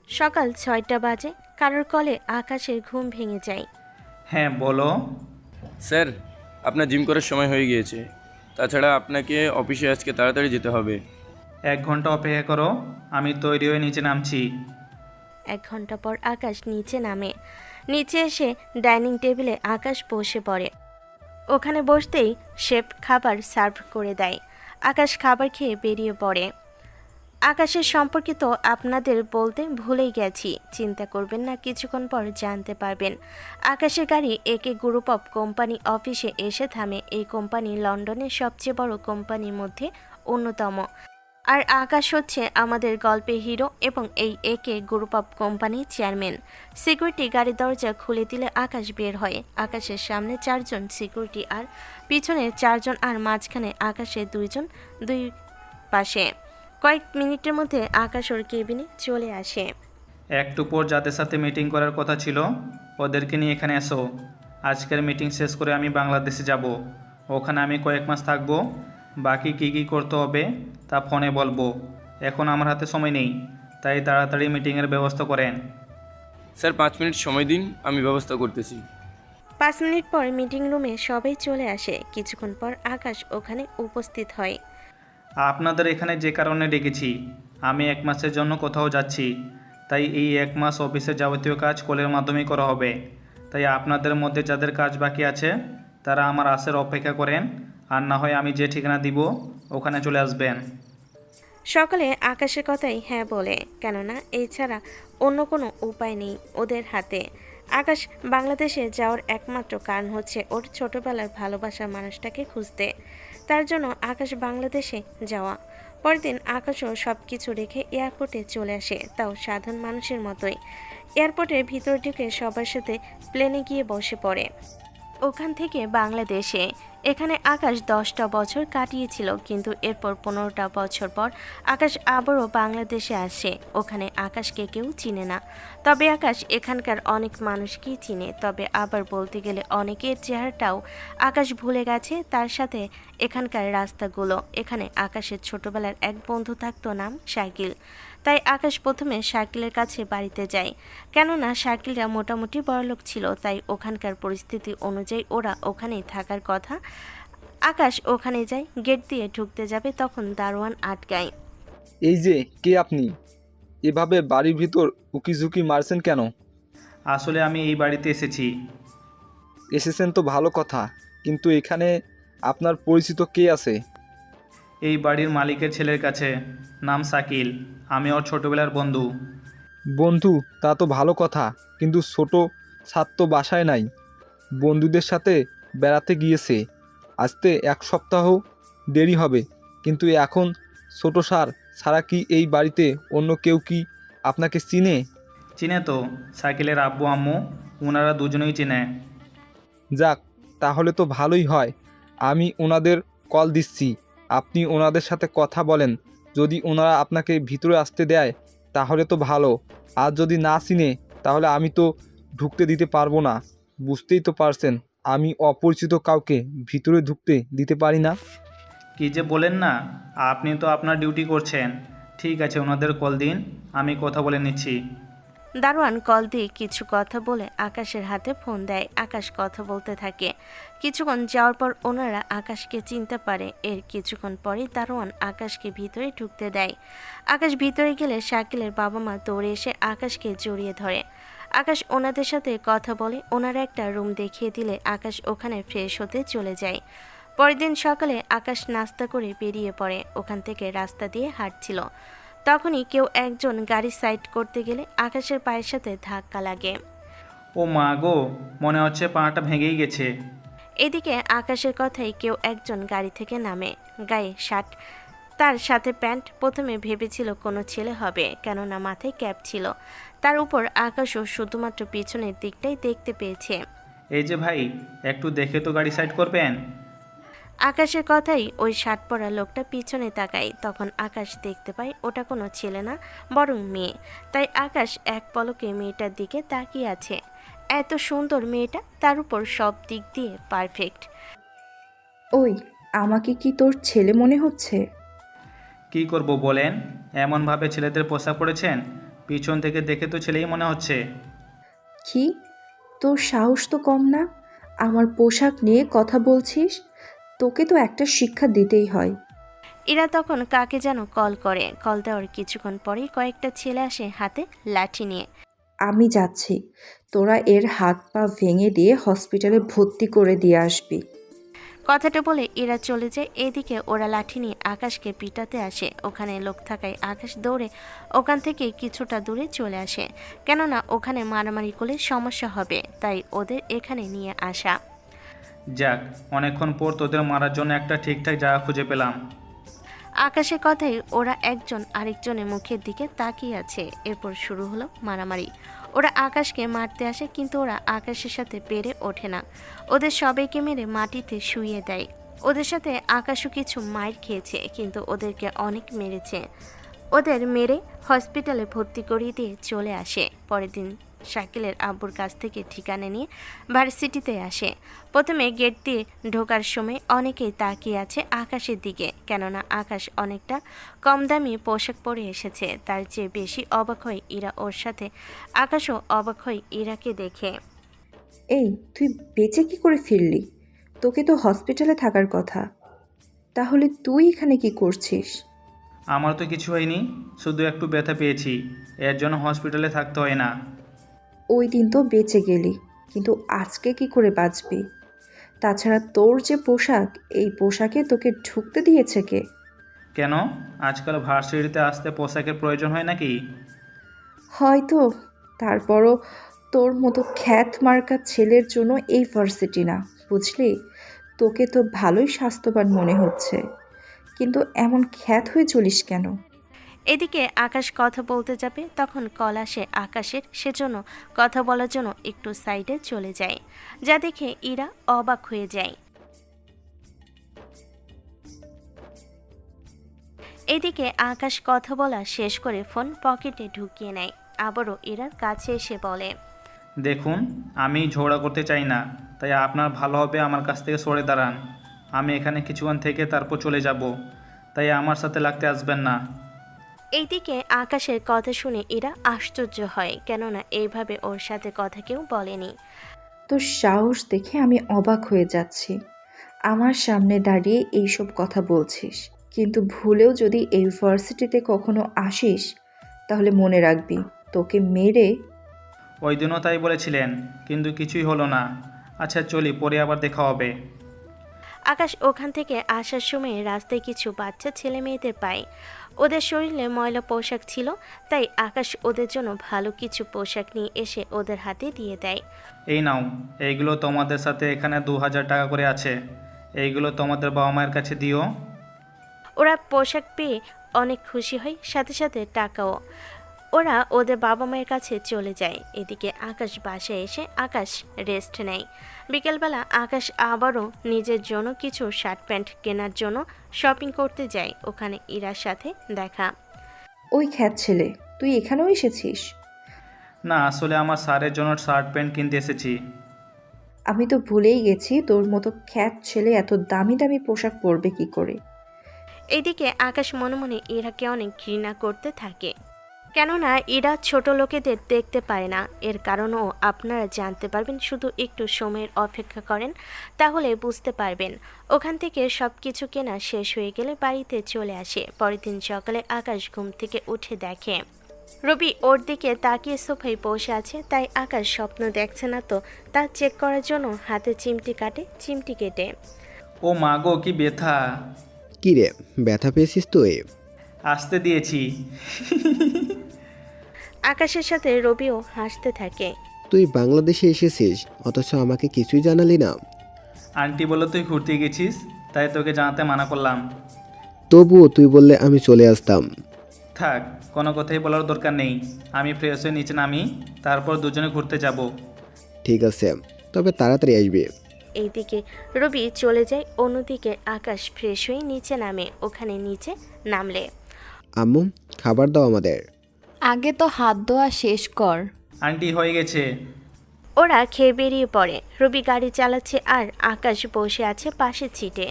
সকাল ৬টা বাজে। কারোর কলে আকাশের ঘুম ভেঙে যায়। হ্যাঁ বলো। স্যার, আপনার জিম করার সময় হয়ে গিয়েছে। তাছাড়া আপনাকে অফিসে আজকে তাড়াতাড়ি যেতে হবে। 1 ঘন্টা অপেক্ষা করো, আমি তৈরি হয়ে নিচে নামছি। ১ ঘন্টা পর আকাশ নিচে নামে। নিচে এসে ডাইনিং টেবিলে আকাশ বসে পড়ে। ওখানে বসতেই শেফ খাবার সার্ভ করে দেয়। আকাশ খাবার খেয়ে বেরিয়ে পড়ে। আকাশের সম্পর্কে তো আপনাদের বলতে ভুলেই গেছি, চিন্তা করবেন না, কিছুক্ষণ পর জানতে পারবেন। আকাশের গাড়ি একে গ্রুপ অফ কোম্পানি অফিসে এসে থামে। এই কোম্পানি লন্ডনের সবচেয়ে বড় কোম্পানির মধ্যে অন্যতম। আর আকাশ হচ্ছে আমাদের গল্পের হিরো এবং এই একে গ্রুপ অফ কোম্পানির চেয়ারম্যান। সিকিউরিটি গাড়ির দরজা খুলে দিলে আকাশ বের হয়। আকাশের সামনে 4জন সিকিউরিটি, আর পিছনে 4জন, আর মাঝখানে আকাশের 2জন, দুই পাশে। কয়েক মিনিটের মধ্যে আকাশ ওর কেবিনে চলে আসে। একটু পর যাদের সাথে মিটিং করার কথা ছিল ওদেরকে নিয়ে এখানে এসো। আজকের মিটিং শেষ করে আমি বাংলাদেশে যাব। ওখানে আমি কয়েক মাস থাকবো। বাকি কী কী করতে হবে তা ফোনে বলবো। এখন আমার হাতে সময় নেই, তাই তাড়াতাড়ি মিটিংয়ের ব্যবস্থা করেন। স্যার, 5 মিনিট সময় দিন, আমি ব্যবস্থা করতেছি। 5 মিনিট পর মিটিং রুমে সবাই চলে আসে। কিছুক্ষণ পর আকাশ ওখানে উপস্থিত হয়। আপনাদের এখানে যে কারণে ডেকেছি, আমি 1 মাসের জন্য কোথাও যাচ্ছি। তাই এই 1 মাস অফিসের যাবতীয় কাজ কলের মাধ্যমেই করা হবে। তাই আপনাদের মধ্যে যাদের কাজ বাকি আছে তারা আমার আসার অপেক্ষা করেন, আর না হয় আমি যে ঠিকানা দিব ওখানে চলে আসবেন। সকালে আকাশের কথাই হ্যাঁ বলে, কেননা এছাড়া অন্য কোনো উপায় নেই ওদের হাতে। আকাশ বাংলাদেশে যাওয়ার একমাত্র কারণ হচ্ছে ওর ছোটবেলার ভালোবাসার মানুষটাকে খুঁজতে। তার জন্য আকাশ বাংলাদেশে যাওয়া। পরের দিন আকাশও সব কিছু রেখে এয়ারপোর্টে চলে আসে, তাও সাধারণ মানুষের মতোই। এয়ারপোর্টের ভিতর ঢুকে সবার সাথে প্লেনে গিয়ে বসে পড়ে। ওখান থেকে বাংলাদেশে। এখানে আকাশ 10টা বছর কাটিয়েছিল, কিন্তু এরপর 15টা বছর পর আকাশ আবারও বাংলাদেশে আসে। ওখানে আকাশকে কেউ চিনে না, তবে আকাশ এখানকার অনেক মানুষকেই চিনে। তবে আবার বলতে গেলে অনেকের চেহারাটাও আকাশ ভুলে গেছে। তার সাথে এখানকার রাস্তাগুলো। এখানে আকাশের ছোটবেলার এক বন্ধু থাকতো, নাম শাকিল। তাই আকাশ প্রথমে শাকিলের কাছে বাড়িতে যায়, কেননা শাকিলরা মোটামুটি বড়লোক ছিল, তাই ওখানকার পরিস্থিতি অনুযায়ী ওরা ওখানেই থাকার কথা। আকাশ ওখানে যায়, গেট দিয়ে ঢুকতে যাবে তখন দারোয়ান আটকায়। এই যে কে আপনি? এভাবে বাড়ির ভিতর উকিঝুঁকি মারছেন কেন? আসলে আমি এই বাড়িতে এসেছি। এসেছেন তো ভালো কথা, কিন্তু এখানে আপনার পরিচিত কে আছে? এই বাড়ির মালিকের ছেলের কাছে, নাম শাকিল। আমি ওর ছোটবেলার বন্ধু। বন্ধু? তা তো ভালো কথা, কিন্তু ছোট ছাদ তো বাসায় নাই। বন্ধুদের সাথে বেড়াতে গিয়েছে। আসতে 1 সপ্তাহ দেরি হবে, কিন্তু এখন ছোট সার ছাড়া কি এই বাড়িতে অন্য কেউ কি আপনাকে চিনে? চিনে তো, শাকিলের আব্বু আম্মু, ওনারা দুজনেই চেনে। যাক, তাহলে তো ভালোই হয়। আমি ওনাদের কল দিচ্ছি, আপনি ওনাদের সাথে কথা বলেন। যদি ওনারা আপনাকে ভিতরে আসতে দেয় তাহলে তো ভালো, আর যদি না চিনে তাহলে আমি তো ঢুকতে দিতে পারবো না। বুঝতেই তো পারছেন, আমি অপরিচিত কাউকে ভিতরে ঢুকতে দিতে পারি না। কী যে বলেন না, আপনি তো আপনার ডিউটি করছেন। ঠিক আছে, ওনাদের কল দিন, আমি কথা বলে নিচ্ছি। দারোয়ান কল দিয়ে কিছু কথা বলে আকাশের হাতে ফোন দেয়। আকাশ কথা বলতে থাকে। কিছুক্ষণ যাওয়ার পর ওনারা আকাশকে চিনতে পারে। এর কিছুক্ষণ পরেই দারোয়ান আকাশকে ভিতরে ঢুকতে দেয়। আকাশ ভিতরে গেলে শাকিলের বাবা মা দৌড়ে এসে আকাশকে জড়িয়ে ধরে। আকাশ ওনাদের সাথে কথা বলে, ওনারা একটা রুম দেখিয়ে দিলে আকাশ ওখানে ফ্রেশ হতে চলে যায়। পরের দিন সকালে আকাশ নাস্তা করে বেরিয়ে পড়ে। ওখান থেকে রাস্তা দিয়ে হাঁটছিল, তখনই কেউ একজন গাড়ি সাইড করতে গেলে আকাশের পায়ের সাথে ধাক্কা লাগে। ও মা গো, মনে হচ্ছে পাটা ভেঙেই গেছে। এদিকে আকাশের কথাই কেউ একজন গাড়ি থেকে নামে। গায়ে শার্ট, তার সাথে প্যান্ট। প্রথমে ভেবেছিল কোনো ছেলে হবে, কেননা মাথায় ক্যাপ ছিল। তার উপর আকাশও শুধুমাত্র পিছনের দিকটাই দেখতে পেয়েছে। এই যে ভাই, একটু দেখে তো গাড়ি সাইড করবেন। আকাশের কথাই ওই শার্ট পরা লোকটা পিছনে তাকায়। তখন আকাশ দেখতে পায় ওটা কোনো ছেলে না, বরং মেয়ে। তাই আকাশ এক পলকে মেয়েটার দিকে তাকিয়ে আছে। এত সুন্দর মেয়েটা, তার উপর সব দিক দিয়ে পারফেক্ট। ওই, আমাকে কি তোর ছেলে মনে হচ্ছে? কি করব বলেন? এমনভাবে ছেলেদের পোশাক পরেছেন, পিছন থেকে দেখে তো ছেলেই মনে হচ্ছে। কি? তোর সাহস তো কম না, আমার পোশাক নিয়ে কথা বলছিস? তোকে তো একটা শিক্ষা দিতেই হয়। ইরা তখন কাকে যেন কল করে। কল দেওয়ার কিছুক্ষণ পরেই কয়েকটা ছেলে আসে হাতে লাঠি নিয়ে। আমি যাচ্ছি, তোরা এর হাত পা ভেঙে দিয়ে হসপিটালে ভর্তি করে দিয়ে আসবি। কথাটা বলে ইরা চলে যায়। এদিকে ওরা লাঠি নিয়ে আকাশকে পিটাতে আসে। ওখানে লোক থাকায় আকাশ দৌড়ে ওখান থেকে কিছুটা দূরে চলে আসে, কেননা ওখানে মারামারি করলে সমস্যা হবে, তাই ওদের এখানে নিয়ে আসা। যাক, অনেকক্ষণ পর তোদের মারার জন্য একটা ঠিকঠাক জায়গা খুঁজে পেলাম। আকাশের কথাই ওরা একজন আরেকজনের মুখের দিকে তাকিয়ে আছে। এরপর শুরু হলো মারামারি। ওরা আকাশকে মারতে আসে, কিন্তু ওরা আকাশের সাথে পেরে ওঠে না। ওদের সবাইকে মেরে মাটিতে শুইয়ে দেয়। ওদের সাথে আকাশও কিছু মাইর খেয়েছে, কিন্তু ওদেরকে অনেক মেরেছে। ওদের মেরে হসপিটালে ভর্তি করিয়ে দিয়ে চলে আসে। পরের দিন শাকিলের আব্বুর কাছ থেকে ঠিকানা নিয়ে ভার্সিটিতে আসে। প্রথমে গেট দিয়ে ঢোকার সময় অনেকেই তাকিয়ে আছে আকাশের দিকে, কেননা আকাশ অনেকটা কম দামি পোশাক পরে এসেছে। তার চেয়ে বেশি অবাক হয় ইরা ওর সাথে। আকাশও অবাক হয় ইরাকে দেখে। এই, তুই বেঁচে কি করে ফিরলি? তোকে তো হসপিটালে থাকার কথা, তাহলে তুই এখানে কি করছিস? আমার তো কিছু হয়নি, শুধু একটু ব্যথা পেয়েছি, এর জন্য হসপিটালে থাকতে হয় না। ওই দিন তো বেঁচে গেলি, কিন্তু আজকে কি করে বাঁচবি? তাছাড়া তোর যে পোশাক, এই পোশাকে তোকে ঢুকতে দিয়েছে কে? কেন? আজকাল ভার্সিটিতে আসতে পোশাকের প্রয়োজন হয় নাকি? হয়তো, তারপরও তোর মতো খ্যাত মার্কা ছেলের জন্য এই ভার্সিটি না, বুঝলি? তোকে তো ভালোই স্বাস্থ্যবান মনে হচ্ছে, কিন্তু এমন খ্যাত হয়ে চলিস কেন? এদিকে আকাশ কথা বলতে যাবে, তখন কল আসে আকাশের। সেজন্য কথা বলার জন্য একটু সাইডে চলে যায়, যা দেখে ইরা অবাক হয়ে যায়। এদিকে আকাশ কথা বলা শেষ করে ফোন পকেটে ঢুকিয়ে নেয়। আবারও ইরার কাছে এসে বলে, দেখুন, আমি ঝগড়া করতে চাই না, তাই আপনার ভালো হবে আমার কাছ থেকে সরে দাঁড়ান। আমি এখানে কিছুক্ষণ থেকে তারপর চলে যাব, তাই আমার সাথে লাগতে আসবেন না। এইদিকে আকাশের কথা শুনে ইরা আশ্চর্য হয়, কেননা এইভাবে ওর সাথে কথা কেউ বলেনি। তোর সাহস দেখে আমি অবাক হয়ে যাচ্ছি। আমার সামনে দাঁড়িয়ে এইসব কথা বলছিস, কিন্তু ভুলেও যদি এই ভার্সিটিতে কখনো আসিস, তাহলে মনে রাখবি তোকে মেরে। ওই দিনও তাই বলেছিলেন, কিন্তু কিছুই হলো না। আচ্ছা চলি, পরে আবার দেখা হবে। আকাশ ওখান থেকে আসার সময় রাস্তায় কিছু বাচ্চা ছেলে মেয়েদের পায়। ওদের শরীরে ময়লা পোশাক ছিল, তাই আকাশ ওদের জন্য ভালো কিছু পোশাক নিয়ে এসে ওদের হাতে দিয়ে দেয়। এই নাও, এইগুলো তোমাদের সাথে এখানে 2000 টাকা করে আছে, এইগুলো তোমাদের বাবা মায়ের কাছে দিও। ওরা পোশাক পেয়ে অনেক খুশি হয়, সাথে সাথে টাকাও। ওরা ওদের বাবা মায়ের কাছে চলে যায়। এদিকে আকাশ বাসায় এসে আকাশ রেস্ট নেয়। বিকেলবেলা আকাশ আবারও নিজের জন্য কিছু শার্ট প্যান্ট কেনার জন্য শপিং করতে যায়। ওখানে ইরার সাথে দেখা। ওই খ্যাত ছেলে, তুই এখানেও এসেছিস? না, আসলে আমার স্যারের জন্য শার্ট প্যান্ট কিনতে এসেছি। আমি তো ভুলেই গেছি তোর মতো খ্যাত ছেলে এত দামি দামি পোশাক পরবে কি করে। এইদিকে আকাশ মনে মনে ইরাকে অনেক ঘৃণা করতে থাকে, কেননা ইরা ছোট লোকেদের দেখতে পারে না। এর কারণও আপনারা জানতে পারবেন, শুধু একটু সময়ের অপেক্ষা করেন, তাহলে বুঝতে পারবেন। ওখান থেকে সব কিছু কেনা শেষ হয়ে গেলে বাড়িতে চলে আসে। পরের দিন সকালে আকাশ ঘুম থেকে উঠে দেখে রবি ওর দিকে তাকিয়ে সোফায় বসে আছে। তাই আকাশ স্বপ্ন দেখছে না তো, তা চেক করার জন্য হাতে চিমটি কাটে। চিমটি কেটে ও মা গো, কি ব্যথা! কি রে, ব্যথা পেয়েছিস তুই? আসতে দিয়েছি। আকাশের সাথে রবিও হাসতে থাকে। তুই বাংলাদেশে এসেছিস, অথচ আমাকে কিছুই জানালি না। আন্টি বললো তুই ঘুরতে গেছিস, তাই তোকে জানাতে মানা করলাম। তবুও তুই বললে আমি চলে আসতাম। থাক, কোনো কথাই বলার দরকার নেই। আমি ফ্রেশ হয়ে নিচে নামি, তারপর দুজনে ঘুরতে যাব। ঠিক আছে, তবে তাড়াতাড়ি আসবি। এইদিকে রবি চলে যায়, অন্যদিকে আকাশ ফ্রেশ হয়ে নিচে নামে। ওখানে নিচে নামলে আম্মু, খাবার দাও আমাদের। আগে তো হাত ধোয়া শেষ কর। আন্টি, হয়ে গেছে। ওরা খেয়ে বেরিয়ে পড়ে। রবি গাড়ি চালাচ্ছে আর আকাশ বসে আছে পাশে সিটে।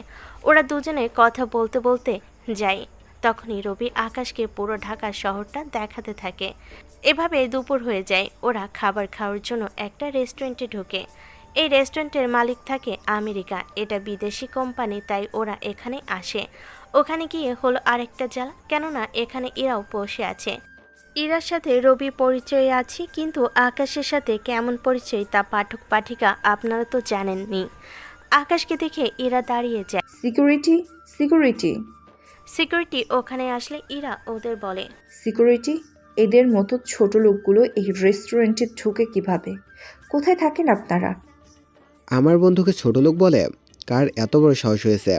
ওরা দুজনে কথা বলতে বলতে যায়। তখনই রবি আকাশকে পুরো ঢাকা শহরটা দেখাতে থাকে। এভাবে দুপুর হয়ে যায়। ওরা খাবার খাওয়ার জন্য একটা রেস্টুরেন্টে ঢোকে। এই রেস্টুরেন্টের মালিক থাকে আমেরিকা, এটা বিদেশি কোম্পানি, তাই ওরা এখানে আসে। ওখানে গিয়ে হলো আরেকটা জ্বালা, কেননা এখানে ইরাও বসে আছে। ইরার সাথে রবি পরিচয় আছে, কিন্তু আকাশের সাথে কেমন পরিচয় তা পাঠক পাঠিকা আপনারা তো জানেননি। আকাশকে দেখে ইরা দাঁড়িয়ে যায়। সিকিউরিটি, সিকিউরিটি, সিকিউরিটি ওখানে আসলে ইরা ওদের বলে, সিকিউরিটি, এদের মতো ছোট লোকগুলো এই রেস্টুরেন্টে ঢুকে কিভাবে? কোথায় থাকেন আপনারা? আমার বন্ধুকে ছোট লোক বলে? কার এত বড় সাহস হয়েছে?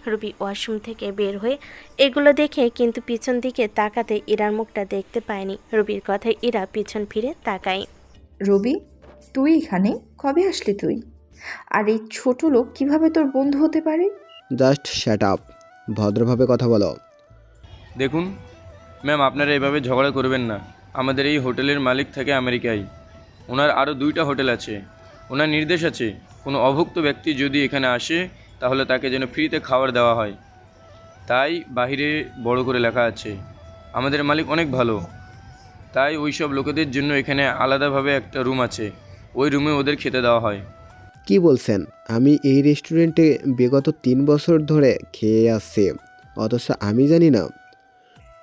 রবি ওয়াশরুম থেকে বের হয়ে এগুলো দেখে কিন্তু পিছন দিকে তাকাতে ইরার মুখটা দেখতে পায়নি। রবির কথায় ইরা পিছন ফিরে তাকায়। রবি, তুই এখানে কবে আসলি তুই? আর এই ছোট লোক কিভাবে তোর বন্ধু হতে পারে? জাস্ট শ্যাট আপ, ভদ্রভাবে কথা বলো। দেখুন ম্যাম, আপনারা এভাবে ঝগড়া করবেন না। আমাদের এই হোটেলের মালিক থাকে আমেরিকায়। ওনার আরও 2টা হোটেল আছে। ওনার নির্দেশ আছে, কোনো অভুক্ত ব্যক্তি যদি এখানে আসে তাহলে তাকে যেন ফ্রিতে খাবার দেওয়া হয়। তাই বাহিরে বড় করে লেখা আছে। আমাদের মালিক অনেক ভালো, তাই ওই সব লোকেদের জন্য এখানে আলাদাভাবে একটা রুম আছে। ওই রুমে ওদের খেতে দেওয়া হয়। কি বলছেন? আমি এই রেস্টুরেন্টে বিগত 3 বছর ধরে খেয়ে আসছি, অথচ আমি জানি না?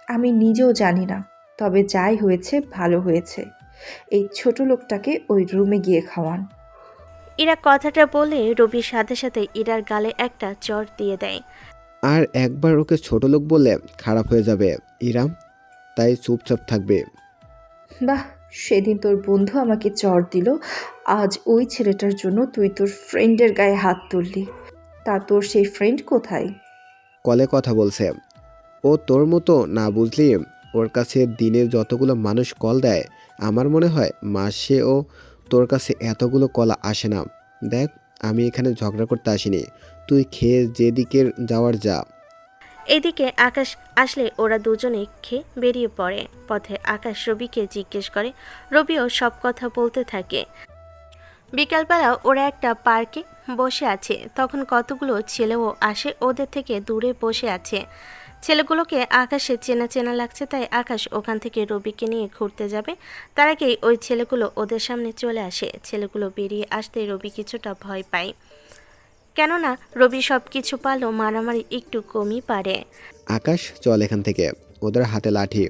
আমি নিজেও জানি না, তবে যাই হয়েছে ভালো হয়েছে। এই ছোট লোকটাকে ওই রুমে গিয়ে খাওয়ান। ইরা কথাটা বলে রবির সাথে সাথে ইরার গালে একটা চড় দিয়ে দেয়। আর একবার ওকে ছোট লোক বললে খারাপ হয়ে যাবে ইরাম, তাই চুপচাপ থাকবে। বাহ, সেদিন তোর বন্ধু আমাকে চড় দিল, আজ ওই ছেলেটার জন্য তুই তোর ফ্রেন্ডের গায়ে হাত তুললি। তা তোর সেই ফ্রেন্ড কোথায়? কলে কথা বলছে। ও তোর মতো না, বুঝলি? ওর কাছে দিনে যতগুলো মানুষ কল দেয়, আমার মনে হয় মাসেও তোর কাছে এতগুলো কল আসে না। দেখ, আমি এখানে ঝগড়া করতে আসিনি, তুই খেয়ে যেদিকে যাওয়ার যা। এদিকে আকাশ আসলে ওরা দুজনে খেয়ে বেরিয়ে পড়ে। পথে আকাশ রবিকে জিজ্ঞেস করে, রবিও সব কথা বলতে থাকে। বিকালবেলা ওরা একটা পার্কে বসে আছে, তখন কতগুলো ছেলেও আসে ওদের থেকে দূরে বসে আছে। ছেলেগুলোকে আকাশে চেনা চেনা লাগছে, তাই আকাশ ওখান থেকে রবিকে নিয়ে ঘুরতে যাবে। তার আগেই ওই ছেলেগুলো ওদের সামনে চলে আসে। ছেলেগুলো বেরিয়ে আসতে রবি কিছুটা ভয় পায়, কেননা রবি সব কিছু পারলেও মারামারি একটু কমই পারে। আকাশ, চল এখান থেকে। ওদের হাতে লাঠি।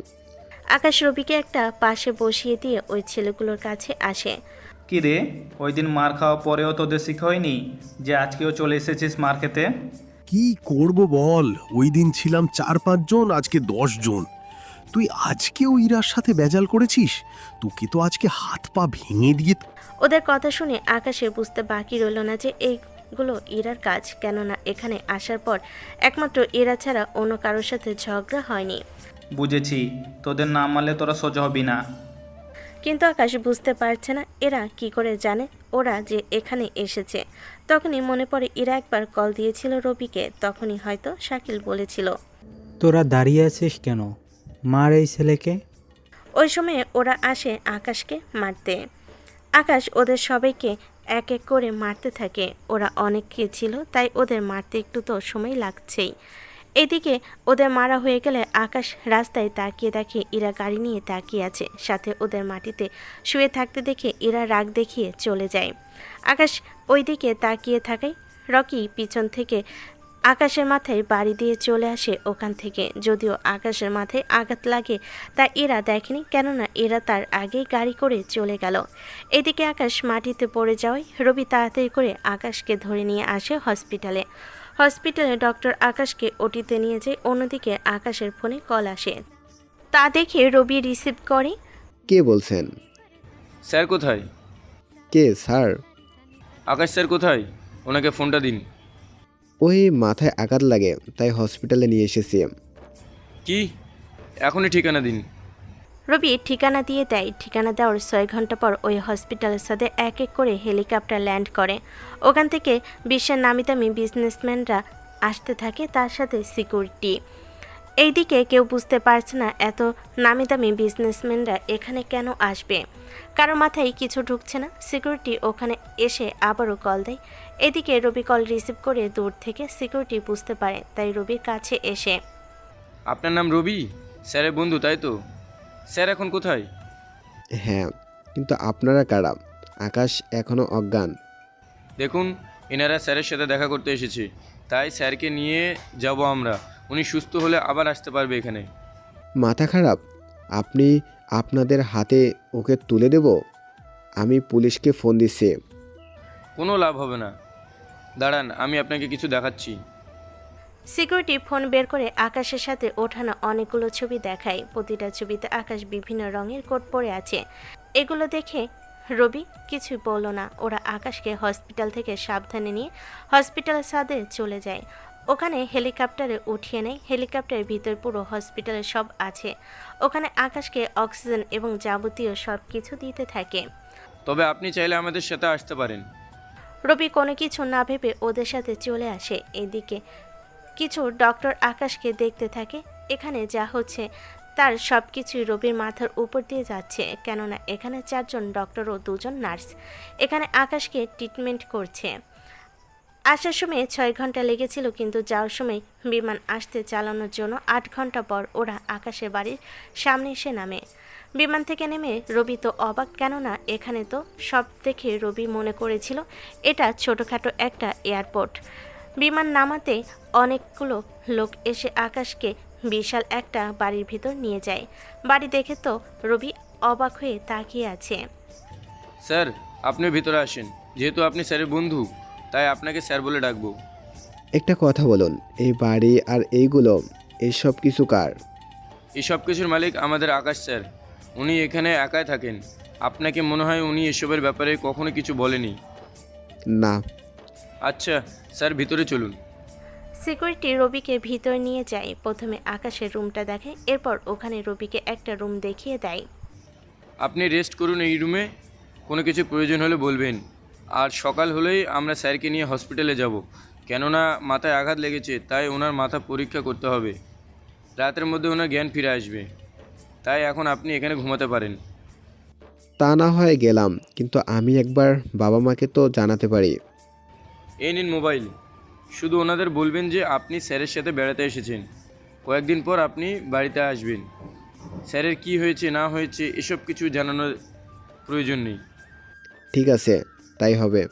আকাশ রবিকে একটা পাশে বসিয়ে দিয়ে ওই ছেলেগুলোর কাছে আসে। কি রে, ওই দিন মার খাওয়া পরেও তোদের শিখা হয়নি যে আজকেও চলে এসেছিস মার খেতে? কি করব বল, ওই দিন ছিলাম 4-5 জন, আজকে 10 জন। তুই আজকেও ইরার সাথে বেজাল করেছিস? তোকে তো আজকে হাত পা ভেঙে দিয়ে। ওদের কথা শুনে আকাশের বুঝতে বাকি রইল না যে এইগুলো ইরার কাজ, কেননা এখানে আসার পর একমাত্র ইরা ছাড়া অন্য কারোর সাথে ঝগড়া হয়নি। বুঝেছি, তোদের না মানলে তোরা সোজা হবি না। কিন্তু আকাশ বুঝতে পারছে না এরা কি করে জানে ওরা যে এখানে এসেছে। তখনই মনে পড়ে ইরা একবার কল দিয়েছিল রবিকে, তখনই হয়তো শাকিল বলেছিল, তোরা দাঁড়িয়ে আছিস কেন, মার এই ছেলেকে। ওই সময়ে ওরা আসে আকাশকে মারতে। আকাশ ওদের সবাইকে এক এক করে মারতে থাকে। ওরা অনেকে ছিল, তাই ওদের মারতে একটু তো সময় লাগছেই। এদিকে ওদের মারা হয়ে গেলে আকাশ রাস্তায় তাকিয়ে দেখে ইরা গাড়ি নিয়ে তাকিয়ে আছে। সাথে ওদের মাটিতে শুয়ে থাকতে দেখে ইরা রাগ দেখিয়ে চলে যায়। আকাশ ওই দিকে তাকিয়ে থাকায় রকি পিছন থেকে আকাশের মাথায় বাড়ি দিয়ে চলে আসে ওখান থেকে। যদিও আকাশের মাথায় আঘাত লাগে তা এরা দেখেনি, কেননা এরা তার আগেই গাড়ি করে চলে গেল। এদিকে আকাশ মাটিতে পড়ে যাওয়ায় রবি তাড়াতাড়ি করে আকাশকে ধরে নিয়ে আসে হসপিটালে। হসপিটালে ডক্টর আকাশকে ওটিতে নিয়ে যায়। অন্যদিকে আকাশের ফোনে কল আসে, তা দেখে রবি রিসিভ করে। কে বলছেন? স্যার কোথায়? কে স্যার? আকাশ স্যার কোথায়? ওনাকে ফোনটা দিন। ওই মাথায় আঘাত লাগে, তাই হসপিটালে নিয়ে এসেছি। কি? এখনই ঠিকানা দিন। রবি ঠিকানা দিয়ে দেয়। ঠিকানা দেওয়ার 6 ঘন্টা পর ওই হসপিটালের সাথে এক এক করে হেলিকপ্টার ল্যান্ড করে। ওখান থেকে বিশ্বের নামি দামি বিজনেসম্যানরা আসতে থাকে, তার সাথে সিকিউরিটি। এইদিকে কেউ বুঝতে পারছে না এত নামি দামি বিজনেসম্যানরা এখানে কেন আসবে। কারো মাথায় কিছু ঢুকছে না। সিকিউরিটি ওখানে এসে আবারও কল দেয়। এদিকে রবি কল রিসিভ করে দূর থেকে সিকিউরিটি বুঝতে পারে, তাই রবির কাছে এসে, আপনার নাম রবি, স্যারের বন্ধু তাই তো? স্যার এখন কোথায়? হ্যাঁ, কিন্তু আপনারা কারা? আকাশ এখনও অজ্ঞান। দেখুন, এনারা স্যারের সাথে দেখা করতে এসেছে, তাই স্যারকে নিয়ে যাব আমরা। উনি সুস্থ হলে আবার আসতে পারবে এখানে। মাথা খারাপ? আপনি আপনাদের হাতে ওকে তুলে দেব? আমি পুলিশকে ফোন দিচ্ছি। কোনো লাভ হবে না, দাঁড়ান আমি আপনাকে কিছু দেখাচ্ছি। সিকিউরিটি ফোন বের করে আকাশের সাথে ওঠানো অনেকগুলো ছবি দেখায়। প্রতিটা ছবিতে আকাশ বিভিন্ন রঙের কোট পরে আছে। এগুলো দেখে রবি কিছুই বলল না। ওরা আকাশকে হসপিটাল থেকে সাবধানে নিয়ে হসপিটালের ছাদে চলে যায়। ওখানে হেলিকপ্টারে উঠিয়ে নেয়। হেলিকপ্টারের ভিতর পুরো হসপিটালে সব আছে। ওখানে আকাশকে অক্সিজেন এবং যাবতীয় সব কিছু দিতে থাকে। তবে আপনি চাইলে আমাদের সাথে আসতে পারেন। রবি কোনো কিছু না ভেবে ওদের সাথে চলে আসে। এদিকে কিছু ডক্টর আকাশকে দেখতে থাকে। এখানে যা হচ্ছে তার সব কিছুই রবির মাথার উপর দিয়ে যাচ্ছে, কেননা এখানে 4 জন ডক্টর ও 2 জন নার্স এখানে আকাশকে ট্রিটমেন্ট করছে। আসার সময় 6 ঘন্টা লেগেছিল, কিন্তু যাওয়ার সময় বিমান আসতে চালানোর জন্য 8 ঘন্টা পর ওরা আকাশের বাড়ির সামনে এসে নামে। বিমান থেকে নেমে রবি তো অবাক, কেননা এখানে তো সব দেখে রবি মনে করেছিল এটা ছোটোখাটো একটা এয়ারপোর্ট। বিমান নামাতে অনেকগুলো লোক এসে আকাশকে বিশাল একটা বাড়ির ভিতর নিয়ে যায়। বাড়ি দেখে তো রবি অবাক হয়ে তাকিয়ে আছে। স্যার, আপনি ভিতরে আসেন। যেহেতু আপনি স্যারের বন্ধু, তাই আপনাকে স্যার বলে ডাকবো। একটা কথা বলুন, এই বাড়ি আর এইগুলো, এইসব কিছু কার? এই সব কিছুর মালিক আমাদের আকাশ স্যার। উনি এখানে একাই থাকেন। আপনাকে মনে হয় উনি এসবের ব্যাপারে কখনো কিছু বলেনি? না। আচ্ছা স্যার, ভিতরে চলুন। সিকিউরিটি রবিকে ভিতর নিয়ে যায়। প্রথমে আকাশের রুমটা দেখে, এরপর ওখানে রবিকে একটা রুম দেখিয়ে দেয়। আপনি রেস্ট করুন এই রুমে, কোনো কিছু প্রয়োজন হলে বলবেন। আর সকাল হলেই আমরা স্যারকে নিয়ে হসপিটালে যাব, কেননা মাথায় আঘাত লেগেছে, তাই ওনার মাথা পরীক্ষা করতে হবে। রাতের মধ্যে ওনার জ্ঞান ফিরে আসবে, তাই এখন আপনি এখানে ঘুমাতে পারেন। তা না হয় গেলাম, কিন্তু আমি একবার বাবা মাকে তো জানাতে পারি। এই নিন মোবাইল। শুধু ওনাদের বলবেন যে আপনি স্যারের সাথে বেড়াতে এসেছেন। কয়েকদিন পর আপনি বাড়িতে আসবেন। স্যারের কি হয়েছে না হয়েছে এসব কিছু জানানোর প্রয়োজন নেই। ঠিক আছে, তাই হবে।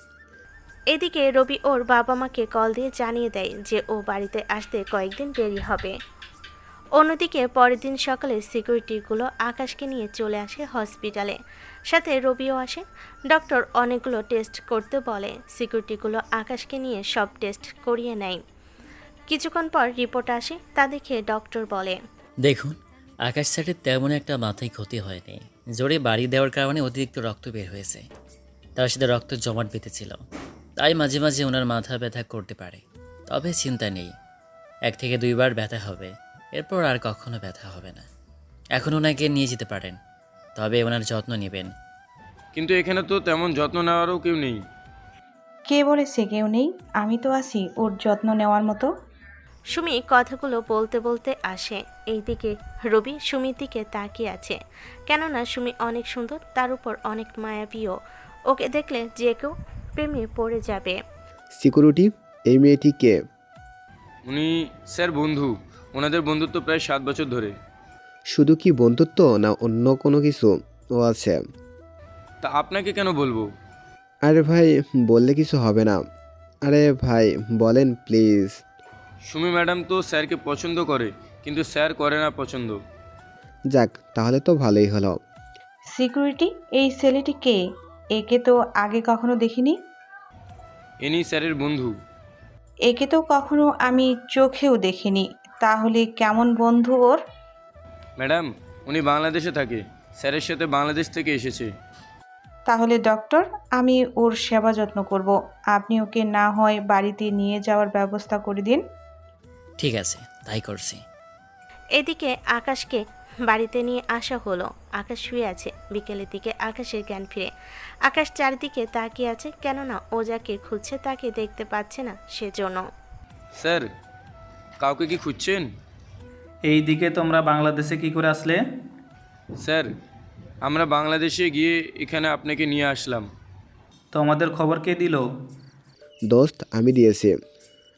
এদিকে রবি ওর বাবা মাকে কল দিয়ে জানিয়ে দেয় যে ও বাড়িতে আসতে কয়েকদিন দেরি হবে। অন্যদিকে পরের দিন সকালে সিকিউরিটিগুলো আকাশকে নিয়ে চলে আসে হসপিটালে। সাথে রবিও আসে। ডক্টর অনেকগুলো টেস্ট করতে বলে। সিকিউরিটিগুলো আকাশকে নিয়ে সব টেস্ট করিয়ে নেয়। কিছুক্ষণ পর রিপোর্ট আসে, তা দেখে ডক্টর বলে, দেখুন, আকাশ স্যারের তেমন একটা মাথায় ক্ষতি হয়নি। জোরে বাড়ি দেওয়ার কারণে অতিরিক্ত রক্ত বের হয়েছে। তার সাথে রক্ত জমাট বেঁধেছিল, তাই মাঝে মাঝে ওনার মাথা ব্যথা করতে পারে। তবে চিন্তা নেই, 1 থেকে 2 বার ব্যথা হবে, এরপর আর কখনো ব্যথা হবে না। এখন ওনাকে নিয়ে যেতে পারেন, তবে ওনার যত্ন নেবেন। কিন্তু এখানে তো তেমন যত্ন নেওয়ারও কেউ নেই। কে বলেছে কেউ নেই? আমি তো আছি ওর যত্ন নেওয়ার মতো। সুমি কথাগুলো বলতে বলতে আসে। এইদিকে রবি সুমির দিকে তাকিয়ে আছে, কেননা সুমি অনেক সুন্দর, তার উপর অনেক মায়াবীও। ওকে দেখলে যে কেউ প্রেমে পড়ে যাবে। সিকিউরিটি, এই মেয়েটি কে? উনি স্যার বন্ধু। ওনাদের বন্ধুত্ব প্রায় 7 বছর ধরে। শুধু কি বন্ধুত্ব না অন্য কোনো কিছু? ও আছে। তা আপনাকে কেন বলবো? আরে ভাই, বললে কিছু হবে না। আরে ভাই বলেন প্লিজ। সুমি ম্যাডাম তো স্যারকে পছন্দ করে, কিন্তু স্যার করে না পছন্দ। যাক, তাহলে তো ভালোই হলো। সিকিউরিটি, এই ছেলেটি কে? একে তো আগে কখনো দেখিনি। ইনি স্যারের বন্ধু। একে তো কখনো আমি চোখেও দেখিনি। তাহলে কেমন বন্ধু ওর? ম্যাডাম, উনি বাংলাদেশে থাকে, স্যারের সাথে বাংলাদেশ থেকে এসেছে। তাহলে ডক্টর, আমি ওর সেবা যত্ন করব। আপনি ওকে না হয় বাড়িতে নিয়ে যাওয়ার ব্যবস্থা করে দিন। ঠিক আছে, তাই করছি। এদিকে আকাশকে বাড়িতে নিয়ে আসা হলো। আকাশ শুয়ে আছে। বিকেলের দিকে আকাশের জ্ঞান ফিরে। আকাশ চারিদিকে তাকিয়ে আছে, কেননা ও যাকে খুঁজছে তাকে দেখতে পাচ্ছে না, সেজন্য। স্যার, কাউকে কি খুঁজছেন? এই দিকে তোমরা বাংলাদেশে কি করে আসলে? স্যার, আমরা বাংলাদেশে গিয়ে এখানে আপনাকে নিয়ে আসলাম। তোমাদের খবর কে দিল? দোস্ত, আমি দিয়েছি।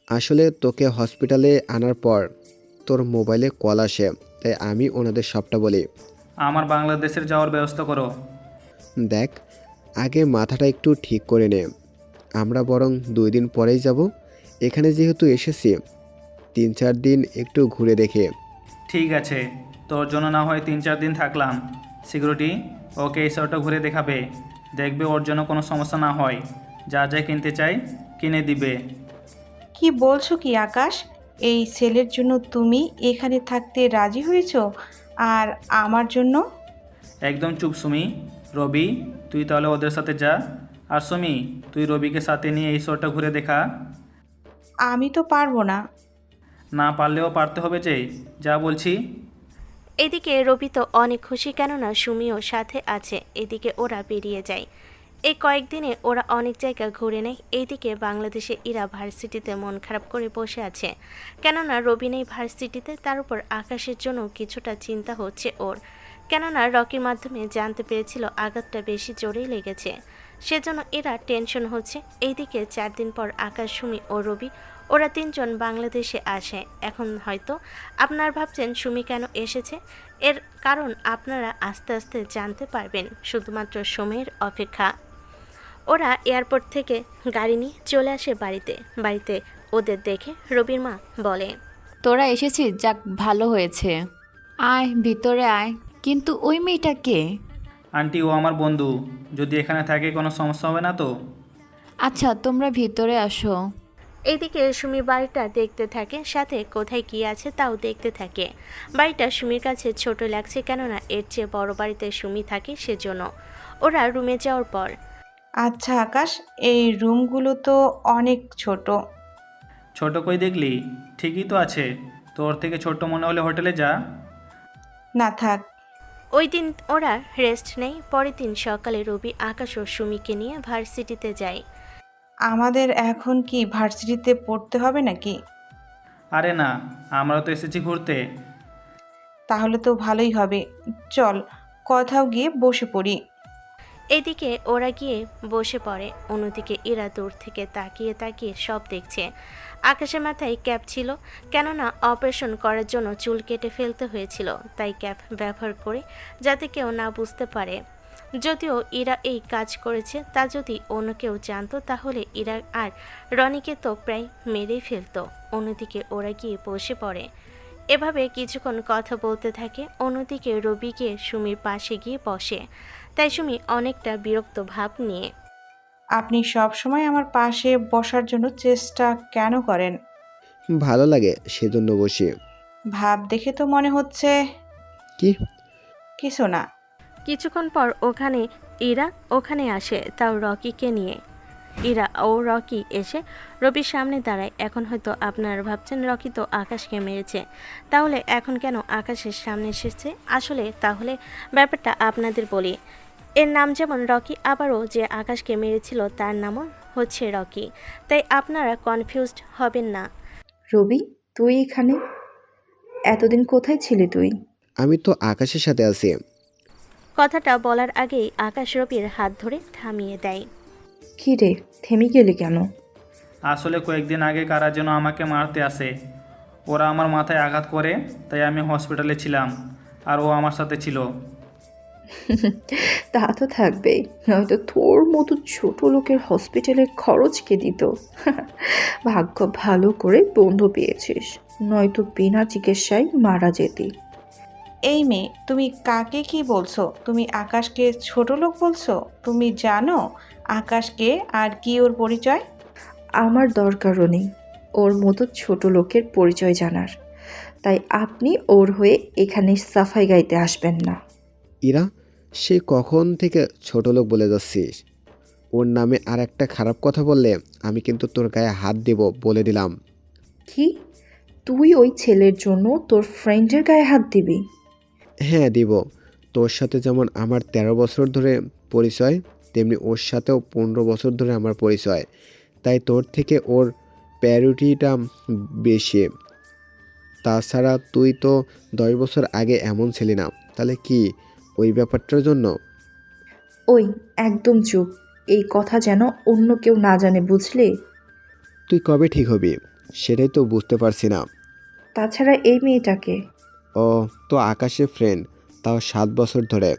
আসলে তোকে হসপিটালে আনার পর তোর মোবাইলে কল আসে, তাই আমি ওনাদের সবটা বলি। আমার বাংলাদেশের যাওয়ার ব্যবস্থা করো। দেখ, আগে মাথাটা একটু ঠিক করে নে। আমরা বরং 2 দিন পরেই যাব। এখানে যেহেতু এসেছি 3-4 দিন একটু ঘুরে দেখে। ঠিক আছে, তোর জন্য না হয় 3-4 দিন থাকলাম। সিকিউরিটি, ওকে এই শহরটা ঘুরে দেখাবে, দেখবে ওর জন্য কোনো সমস্যা না হয়। যা যা কিনতে চাই কিনে দিবে। কি বলছো কি আকাশ? এই ছেলের জন্য তুমি এখানে থাকতে রাজি হয়েছো, আর আমার জন্য? একদম চুপ সুমি। রবি, তুই তাহলে ওদের সাথে যা। আর সুমি, তুই রবিকে সাথে নিয়ে এই শহরটা ঘুরে দেখা। আমি তো পারবো না। না পারলেও পারতে হবে যে, যা বলছি। এদিকে রবি তো অনেক খুশি, কেননা সুমিও সাথে আছে। এদিকে ওরা বেরিয়ে যায়। এই কয়েকদিনে ওরা অনেক জায়গা ঘুরে নেয়। এইদিকে বাংলাদেশে ইরা ভার্সিটিতে মন খারাপ করে বসে আছে, কেননা রবি নেই ভার্সিটিতে। তার উপর আকাশের জন্য কিছুটা চিন্তা হচ্ছে ওর, কেননা রকির মাধ্যমে জানতে পেরেছিল আঘাতটা বেশি জোরেই লেগেছে, সেজন্য এরা টেনশন হচ্ছে। এইদিকে 4 দিন পর আকাশ, সুমি ও রবি ওরা 3 জন বাংলাদেশে আসে। এখন হয়তো আপনারা ভাবছেন সুমি কেন এসেছে, এর কারণ আপনারা আস্তে আস্তে জানতে পারবেন। শুধুমাত্র সময়ের অপেক্ষা। ওরা এয়ারপোর্ট থেকে গাড়ি নিয়ে চলে আসে বাড়িতে ওদের দেখে রবির মা বলে, তোরা এসেছিস, যাক ভালো হয়েছে। আয় ভিতরে আয়। কিন্তু ওই মেয়েটা কে? আন্টি, ও আমার বন্ধু। যদি এখানে থাকে কোনো সমস্যা হবে না তো? আচ্ছা তোমরা ভিতরে আসো। এইদিকে সুমি বাড়িটা দেখতে থাকে, সাথে কোথায় কি আছে তাও দেখতে থাকে। বাড়িটা সুমির কাছে ছোট লাগছে, কেননা এর চেয়ে বড় বাড়িতে সুমি থাকে, সেজন্য। ওরা রুমে যাওয়ার পর, আচ্ছা আকাশ, এই রুমগুলো তো অনেক ছোট। ছোট কই দেখলি? ঠিকই তো আছে। তোর থেকে ছোট মনে হলে হোটেলে যা। না থাক। ওই দিন ওরা রেস্ট নেই। পরের দিন সকালে রবি, আকাশ ও সুমিকে নিয়ে ভার্সিটিতে যায়। আমাদের এখন কি ভার্সিটিতে পড়তে হবে নাকি? আরে না, আমরা তো এসেছি ঘুরতে। তাহলে তো ভালোই হবে। চল কোথাও গিয়ে বসে পড়ি। এদিকে ওরা গিয়ে বসে পড়ে। অন্যদিকে ইরা দূর থেকে তাকিয়ে তাকিয়ে সব দেখছে। আকাশের মাথায় ক্যাপ ছিল, কেননা অপারেশন করার জন্য চুল কেটে ফেলতে হয়েছিল, তাই ক্যাপ ব্যবহার করে যাতে কেউ না বুঝতে পারে। যদিও ইরা এই কাজ করেছে, তা যদি অন্য কেউ জানতো তাহলে ইরা আর রনিকে তো প্রায় মেরেই ফেলতো। অন্যদিকে ওরা গিয়ে বসে পড়ে। এভাবে কিছুক্ষণ কথা বলতে থাকে। অন্যদিকে রবি গিয়ে সুমির পাশে গিয়ে বসে। তাই সুমি অনেকটা বিরক্ত ভাব নিয়ে, আপনি সব সময় আমার পাশে বসার জন্য চেষ্টা কেন করেন? ভালো লাগে সেজন্য বসি। ভাব দেখে তো মনে হচ্ছে কি? কিছু না। কিছুক্ষণ পর ইরা ওখানে আসে, তাও রকিকে নিয়ে। ইরা ও রকি এসে রবির সামনে দাঁড়ায়। এখন হয়তো আপনারা ভাবছেন রকি তো আকাশকে মেরেছে, তাহলে এখন কেন আকাশের সামনে এসেছে? আসলে তাহলে ব্যাপারটা আপনাদের বলি। এর নাম যেমন রকি, আবারও যে আকাশকে মেরেছিল তার নামও হচ্ছে রকি, তাই আপনারা কনফিউজড হবেন না। রবি, তুই এখানে এতদিন কোথায় ছিলি তুই? আমি তো আকাশের সাথে আছি। কথাটা বলার আগেই আকাশ রবির হাত ধরে থামিয়ে দেয়। কী রে, থেমে গেলি কেন? আসলে কয়েকদিন আগে কারা যেন আমাকে মারতে আসে। ওরা আমার মাথায় আঘাত করে, তাই আমি হসপিটালে ছিলাম, আর ও আমার সাথে ছিল। তা তো থাকবেই, নয়তো তোর মতো ছোট লোকের হসপিটালের খরচ কে দিত? ভাগ্য ভালো করে বন্ধু পেয়েছিস, নয়তো বিনা চিকিৎসায় মারা যেতি। এই মেয়ে, তুমি কাকে কি বলছো? তুমি আকাশকে ছোট লোক বলছো? তুমি জানো আকাশকে আর কি ওর পরিচয়? আমার দরকারও নেই ওর মতো ছোট লোকের পরিচয় জানার, তাই আপনি ওর হয়ে এখানে সাফাই গাইতে আসবেন না। ইরা, সে কখন থেকে ছোট লোক বলে যাচ্ছিস? ওর নামে আর একটা খারাপ কথা বললে আমি কিন্তু তোর গায়ে হাত দেব, বলে দিলাম। কি? তুই ওই ছেলের জন্য তোর ফ্রেন্ডের গায়ে হাত দিবি? হ্যাঁ দিব। তোর সাথে যেমন আমার 13 বছর ধরে পরিচয়, তেমনি ওর সাথেও 15 বছর ধরে আমার পরিচয়, তাই তোর থেকে ওর প্রায়োরিটিটা বেশি। তাছাড়া তুই তো 10 বছর আগে এমন ছিলি না, তাহলে কি ওই ব্যাপারটার জন্য? ওই একদম চুপ, এই কথা যেন অন্য কেউ না জানে, বুঝলি? তুই কবে ঠিক হবি সেটাই তো বুঝতে পারছি না। তাছাড়া এই মেয়েটাকে ও তো আকাশের ফ্রেন্ড, তাও 7 বছর ধরে।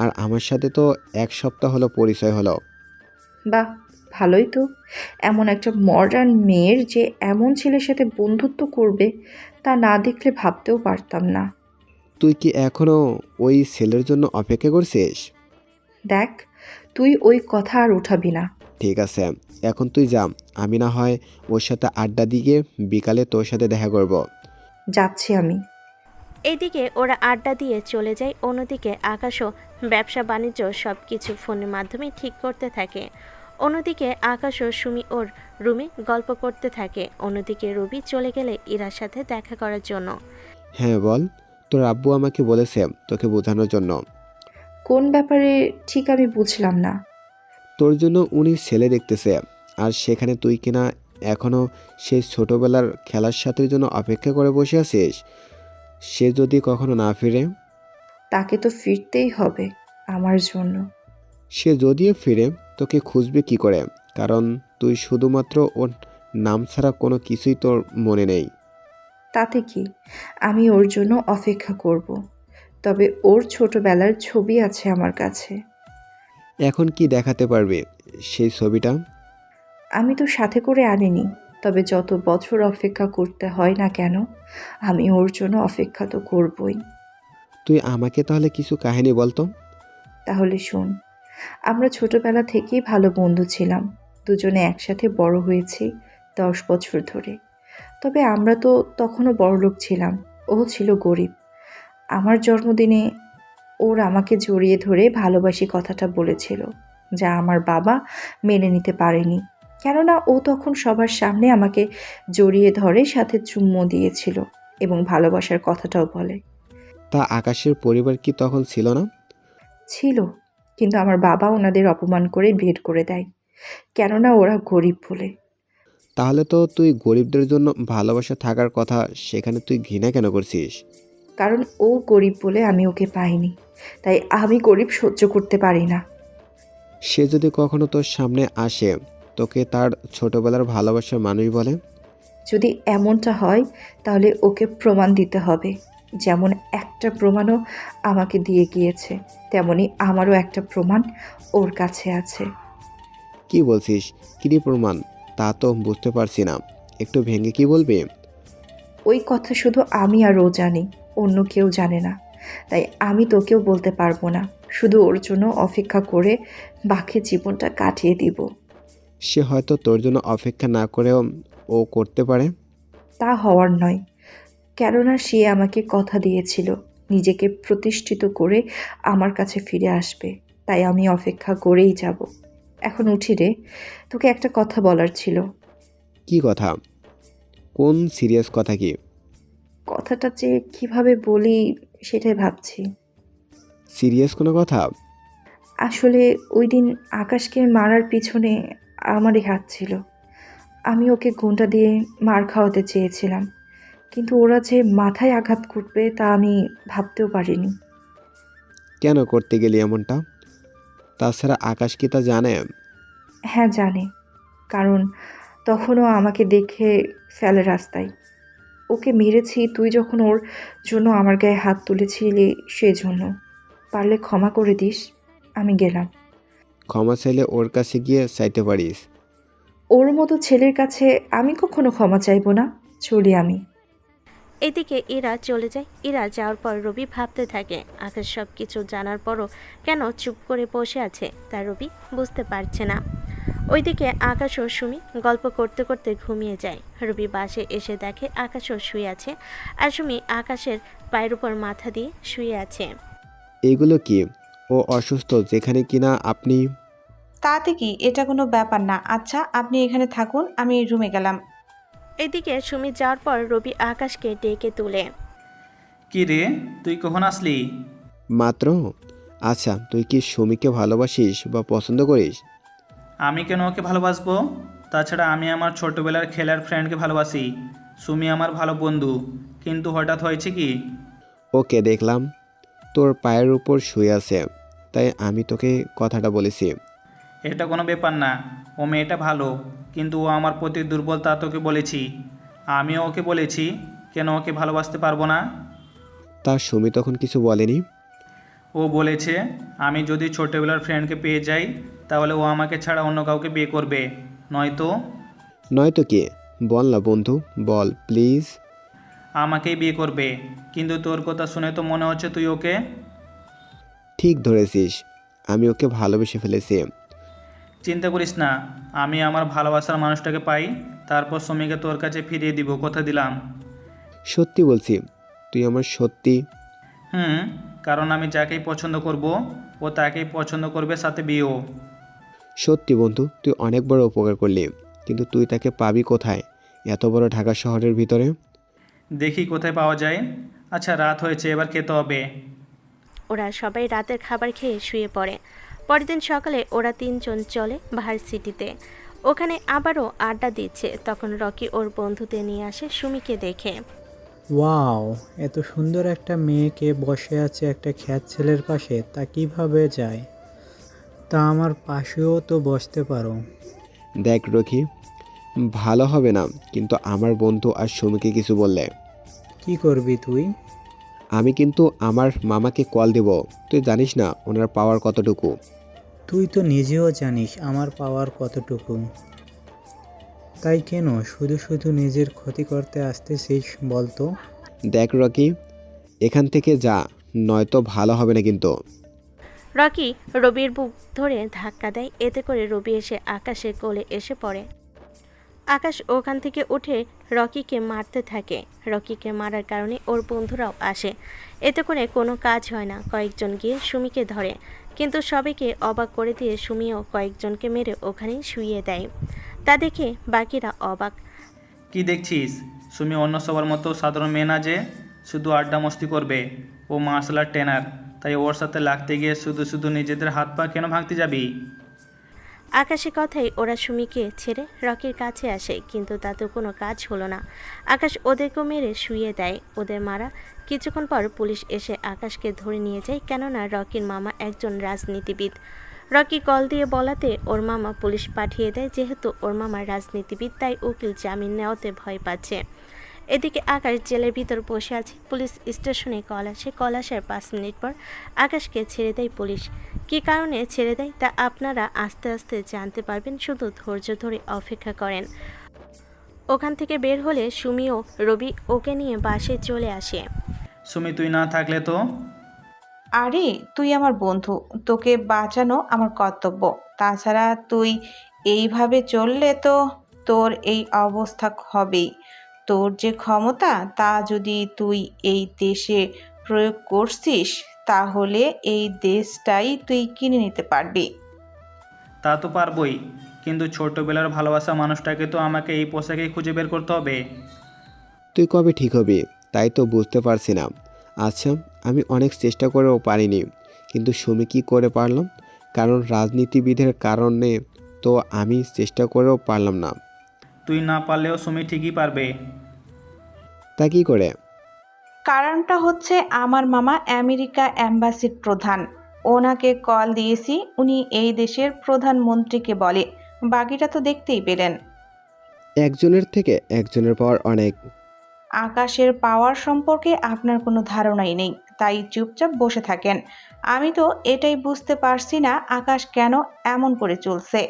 আর আমার সাথে তো 1 সপ্তাহ হলো পরিচয় হলো। বাহ, ভালোই তো। এমন একটা মডার্ন মেয়ের যে এমন ছেলের সাথে বন্ধুত্ব করবে তা না দেখলে ভাবতেও পারতাম না। তুই কি এখনো ওই ছেলের জন্য অপেক্ষা করছিস? দেখ, তুই ওই কথা আর উঠাবি না। ঠিক আছে, এখন তুই যা। আমি না হয় ওর সাথে আড্ডা দিয়ে বিকালে তোর সাথে দেখা করব। যাচ্ছি আমি। এইদিকে ওরা আড্ডা দিয়ে চলে যায়, অন্যদিকে আকাশও ব্যবসা বাণিজ্য সব কিছু ফোনের মাধ্যমে ঠিক করতে থাকে। অন্যদিকে আকাশ ও সুমি ওর রুমে গল্প করতে থাকে। অন্যদিকে রবি চলে গেলে ইরার সাথে দেখা করার জন্য। হ্যাঁ বল, তোর আব্বু আমাকে বলেছে তোকে বোঝানোর জন্য। কোন ব্যাপারে ঠিক আমি বুঝলাম না। তোর জন্য উনি ছেলে দেখতেছে, আর সেখানে তুই কিনা এখনো সেই ছোটবেলার খেলার সাথীর জন্য অপেক্ষা করে বসে আছিস। সে যদি কখনো না ফিরে? তাকে তো ফিরতেই হবে আমার জন্য। সে যদিও ফিরে, তোকে খুঁজবে কি করে? কারণ তুই শুধুমাত্র ওর নাম ছাড়া কোনো কিছুই তোর মনে নেই। তাতে কি, আমি ওর জন্য অপেক্ষা করব। তবে ওর ছোটবেলার ছবি আছে আমার কাছে। এখন কি দেখাতে পারবে সেই ছবিটা? আমি তো সাথে করে আনিনি, তবে যত বছর অপেক্ষা করতে হয় না কেন, আমি ওর জন্য অপেক্ষা তো করবই। তুই আমাকে তাহলে কিছু কাহিনী বলতো। তাহলে শোন, আমরা ছোটবেলা থেকেই ভালো বন্ধু ছিলাম। দুজনে একসাথে বড় হয়েছি 10 বছর ধরে। তবে আমরা তো তখনও বড়লোক ছিলাম, ও ছিল গরিব। আমার জন্মদিনে ওর আমাকে জড়িয়ে ধরে ভালোবাসি কথাটা বলেছিল, যা আমার বাবা মেনে নিতে পারেনি। কেননা ও তখন সবার সামনে আমাকে জড়িয়ে ধরে, সাথে চুম্মো দিয়েছিল এবং ভালোবাসার কথাটাও বলে। তা আকাশের পরিবার কি তখন ছিল না? ছিল, কিন্তু আমার বাবা ওনাদের অপমান করে বের করে দেয়, কেননা ওরা গরিব বলে। তাহলে তো তুই গরিবদের জন্য ভালোবাসা থাকার কথা, সেখানে তুই ঘৃণা কেন করছিস? কারণ ও গরিব বলে আমি ওকে পাইনি, তাই আমি গরিব সহ্য করতে পারি না। সে যদি কখনো তোর সামনে আসে, তোকে তার ছোটবেলার ভালোবাসার মানুষ বলে? যদি এমনটা হয় তাহলে ওকে প্রমাণ দিতে হবে। যেমন একটা প্রমাণও আমাকে দিয়ে গিয়েছে, তেমনি আমারও একটা প্রমাণ ওর কাছে আছে। কি বলছিস? কি প্রমাণ? তা তো বুঝতে পারছি না, একটু ভেঙে কি বলবি? ওই কথা শুধু আমি আর ও জানি, অন্য কেউ জানে না। তাই আমি তোকেও বলতে পারবো না, শুধু ওর জন্য অপেক্ষা করে বাকি জীবনটা কাটিয়ে দিব। সে হয়তো তোর জন্য অপেক্ষা না করেও ও করতে পারে। তা হওয়ার নয়, কেননা সে আমাকে কথা দিয়েছিল নিজেকে প্রতিষ্ঠিত করে আমার কাছে ফিরে আসবে। তাই আমি অপেক্ষা করেই যাব। এখন উঠি রে, তোকে একটা কথা বলার ছিল। কি কথা? কোন সিরিয়াস কথা? কি কথাটা যে কিভাবে বলি সেটাই ভাবছি। সিরিয়াস কোনো কথা? আসলে ওই দিন আকাশকে মারার পিছনে আমারই হাত ছিল। আমি ওকে ঘুঁটা দিয়ে মার খাওয়াতে চেয়েছিলাম, কিন্তু ওরা যে মাথায় আঘাত করবে তা আমি ভাবতেও পারিনি। কেন করতে গেলি এমনটা? তাছাড়া আকাশ কি তা জানে? হ্যাঁ জানে, কারণ তখনও আমাকে দেখে ফেলে রাস্তায়। ওকে মেরেছি তুই যখন ওর জন্য আমার গায়ে হাত তুলেছিলি, সেজন্য। পারলে ক্ষমা করে দিস, আমি গেলাম। ক্ষমা চাইলে ওর কাছে গিয়ে চাইতে পারিস। ওর মতো ছেলের কাছে আমি কখনো ক্ষমা চাইবো না। চলি আমি। এদিকে ইরা চলে যায়। ইরা যাওয়ার পর রবি ভাবতে থাকে আকাশ সব কিছু জানার পরও কেন চুপ করে বসে আছে তা রবি বুঝতে পারছে না। ওইদিকে আকাশ ও সুমি গল্প করতে করতে ঘুমিয়ে যায়। রবি বাসে এসে দেখে আকাশও শুয়ে আছে, আর সুমি আকাশের পায়ের উপর মাথা দিয়ে শুয়ে আছে। এইগুলো কি? ও অসুস্থ যেখানে কিনা আপনি? তাতে কি, এটা কোনো ব্যাপার না। আচ্ছা, আপনি এখানে থাকুন, আমি রুমে গেলাম। এদিকে সুমি যাওয়ার পর রবি আকাশকে ডেকে তুলে। কি রে, তুই কখন আসলি? মাত্র। আচ্ছা, তুই কি সুমিকে ভালোবাসিস বা পছন্দ করিস? আমি কেন ওকে ভালোবাসবো? তাছাড়া আমি আমার ছোটবেলার খেলার ফ্রেন্ডকে ভালোবাসি। সুমি আমার ভালো বন্ধু। কিন্তু হঠাৎ হয়েছে কি? ওকে দেখলাম তোর পায়ের উপর শুয়ে আছে, তাই আমি তোকে কথাটা বলেছি। এটা কোনো ব্যাপার না। ও মেয়েটা ভালো, কিন্তু ও আমার প্রতি দুর্বল, তা তোকে বলেছি। আমিও ওকে বলেছি, কেন ওকে ভালোবাসতে পারবো না? তা সুমি তখন কিছু বলেনি? ও বলেছে আমি যদি ছোটোবেলার ফ্রেন্ডকে পেয়ে যাই তাহলে ও আমাকে ছাড়া অন্য কাউকে বিয়ে করবে, নয়তো নয়তো কি? বল না বন্ধু, বল প্লিজ। আমাকেই বিয়ে করবে। কিন্তু তোর কথা শুনে তো মনে হচ্ছে তুই ওকে। ঠিক ধরেছিস, আমি ওকে ভালোবেসে ফেলেছি। চিন্তা করিস না, আমি আমার ভালোবাসার মানুষটাকে পাই, তারপর সুমিকে তোর কাছে ফিরিয়ে দিব, কথা দিলাম। সত্যি বলছি, তুই আমার সত্যি। হুম, কারণ আমি যাকেই পছন্দ করব ও তাকেই পছন্দ করবে, সাথে বিয়েও। সত্যি বন্ধু, তুই অনেক বড় উপকার করলি, কিন্তু তুই তাকে পাবি কোথায় এত বড় ঢাকা শহরের ভিতরে? দেখি কোথায় পাওয়া যায়। আচ্ছা, রাত হয়েছে, এবার খেতে হবে। ওরা সবাই রাতের খাবার খেয়ে শুয়ে পড়ে। পরের দিন সকালে ওরা তিনজন চলে ভার্সিটিতে। ওখানে আবারও আড্ডা দিচ্ছে, তখন রকি ওর বন্ধুদের নিয়ে আসে সুমিকে দেখে। ওয়াও, এত সুন্দর একটা মেয়েকে বসে আছে একটা খ্যাত ছেলের পাশে, তা কিভাবে যায়? তা আমার পাশেও তো বসতে পারো। দেখ রকি, ভালো হবে না কিন্তু আমার বন্ধু আর সুমিকে কিছু বললে। কি করবি তুই? আমি কিন্তু আমার মামাকে কল দেব, তুই জানিস না ওনার পাওয়ার কতটুকু। তুই তো নিজেও জানিস আমার পাওয়ার কতটুকু। তাই কেন শুধু শুধু নিজের ক্ষতি করতে আসতেছিস বলতো? দেখ রকি, এখান থেকে যা, নয়তো ভালো হবে না কিন্তু। রকি রবির বুক ধরে ধাক্কা দেয়, এতে করে রবি এসে আকাশের কোলে এসে পড়ে। আকাশ ওখান থেকে উঠে রকিকে মারতে থাকে। রকিকে মারার কারণে ওর বন্ধুরাও আসে, এতে করে কোনো কাজ হয় না। কয়েকজন গিয়ে সুমিকে ধরে, কিন্তু সবাইকে অবাক করে দিয়ে সুমিও কয়েকজনকে মেরে ওখানেই শুইয়ে দেয়। তা দেখে বাকিরা অবাক। কি দেখছিস? সুমি অন্য সবার মতো সাধারণ মেয়ে না যে শুধু আড্ডা মস্তি করবে। ও মার্শাল আর্ট ট্রেনার, তাই ওর সাথে লাগতে গিয়ে শুধু শুধু নিজেদের হাত পা কেন ভাঙতে যাবি? আকাশের কথাই ওরা সুমিকে ছেড়ে রকির কাছে আসে, কিন্তু তাতেও কোনো কাজ হলো না। আকাশ ওদেরকেও মেরে শুইয়ে দেয়। ওদের মারা কিছুক্ষণ পর পুলিশ এসে আকাশকে ধরে নিয়ে যায়, কেননা রকির মামা একজন রাজনীতিবিদ। রকি কল দিয়ে বলাতে ওর মামা পুলিশ পাঠিয়ে দেয়। যেহেতু ওর মামা রাজনীতিবিদ, তাই উকিল জামিন নেওয়াতে ভয় পাচ্ছে। এদিকে আকাশ জেলের ভিতর বসে আছে। পুলিশ স্টেশনে কল আসে। কল আসার 5 মিনিট পর আকাশকে ছেড়ে দেয় পুলিশ। কী কারণে ছেড়ে দেয় তা আপনারা আস্তে আস্তে জানতে পারবেন, শুধু ধৈর্য ধরে অপেক্ষা করেন। ওখান থেকে বের হলে সুমি ও রবি ওকে নিয়ে বাসে চলে আসে। সুমি, তুই না থাকলে তো। আরে তুই আমার বন্ধু, তোকে বাঁচানো আমার কর্তব্য। তাছাড়া তুই এইভাবে চললে তো তোর এই অবস্থা হবেই। তোর যে ক্ষমতা তা যদি তুই এই দেশে প্রয়োগ করছিস তাহলে এই দেশটাই তুই কিনে নিতে পারবি। তা তো পারবই, কিন্তু ছোটোবেলার ভালোবাসা মানুষটাকে তো আমাকে এই পোশাকেই খুঁজে বের করতে হবে। তুই কবে ঠিক হবি তাই তো বুঝতে পারছি না। আচ্ছা, আমি অনেক চেষ্টা করেও পারিনি, কিন্তু সুমি কী করে পারলাম? কারণ রাজনীতিবিদের কারণে তো আমি চেষ্টা করেও পারলাম না। তুই না পারলেও সুমি ঠিকই পারবে। তা কী করে? কারণটা হচ্ছে আমার মামা আমেরিকা অ্যাম্বাসির প্রধান। ওনাকে কল দিয়েছি, উনি এই দেশের প্রধানমন্ত্রীকে বলে। বাকিটা তো দেখতেই পেলেন। একজনের থেকে একজনের পাওয়ার অনেক। আকাশের পাওয়ার সম্পর্কে আপনার কোনো ধারণাই নেই, তাই চুপচাপ বসে থাকেন। আমি তো এটাই বুঝতে পারছি না আকাশ কেন এমন করে চলছে।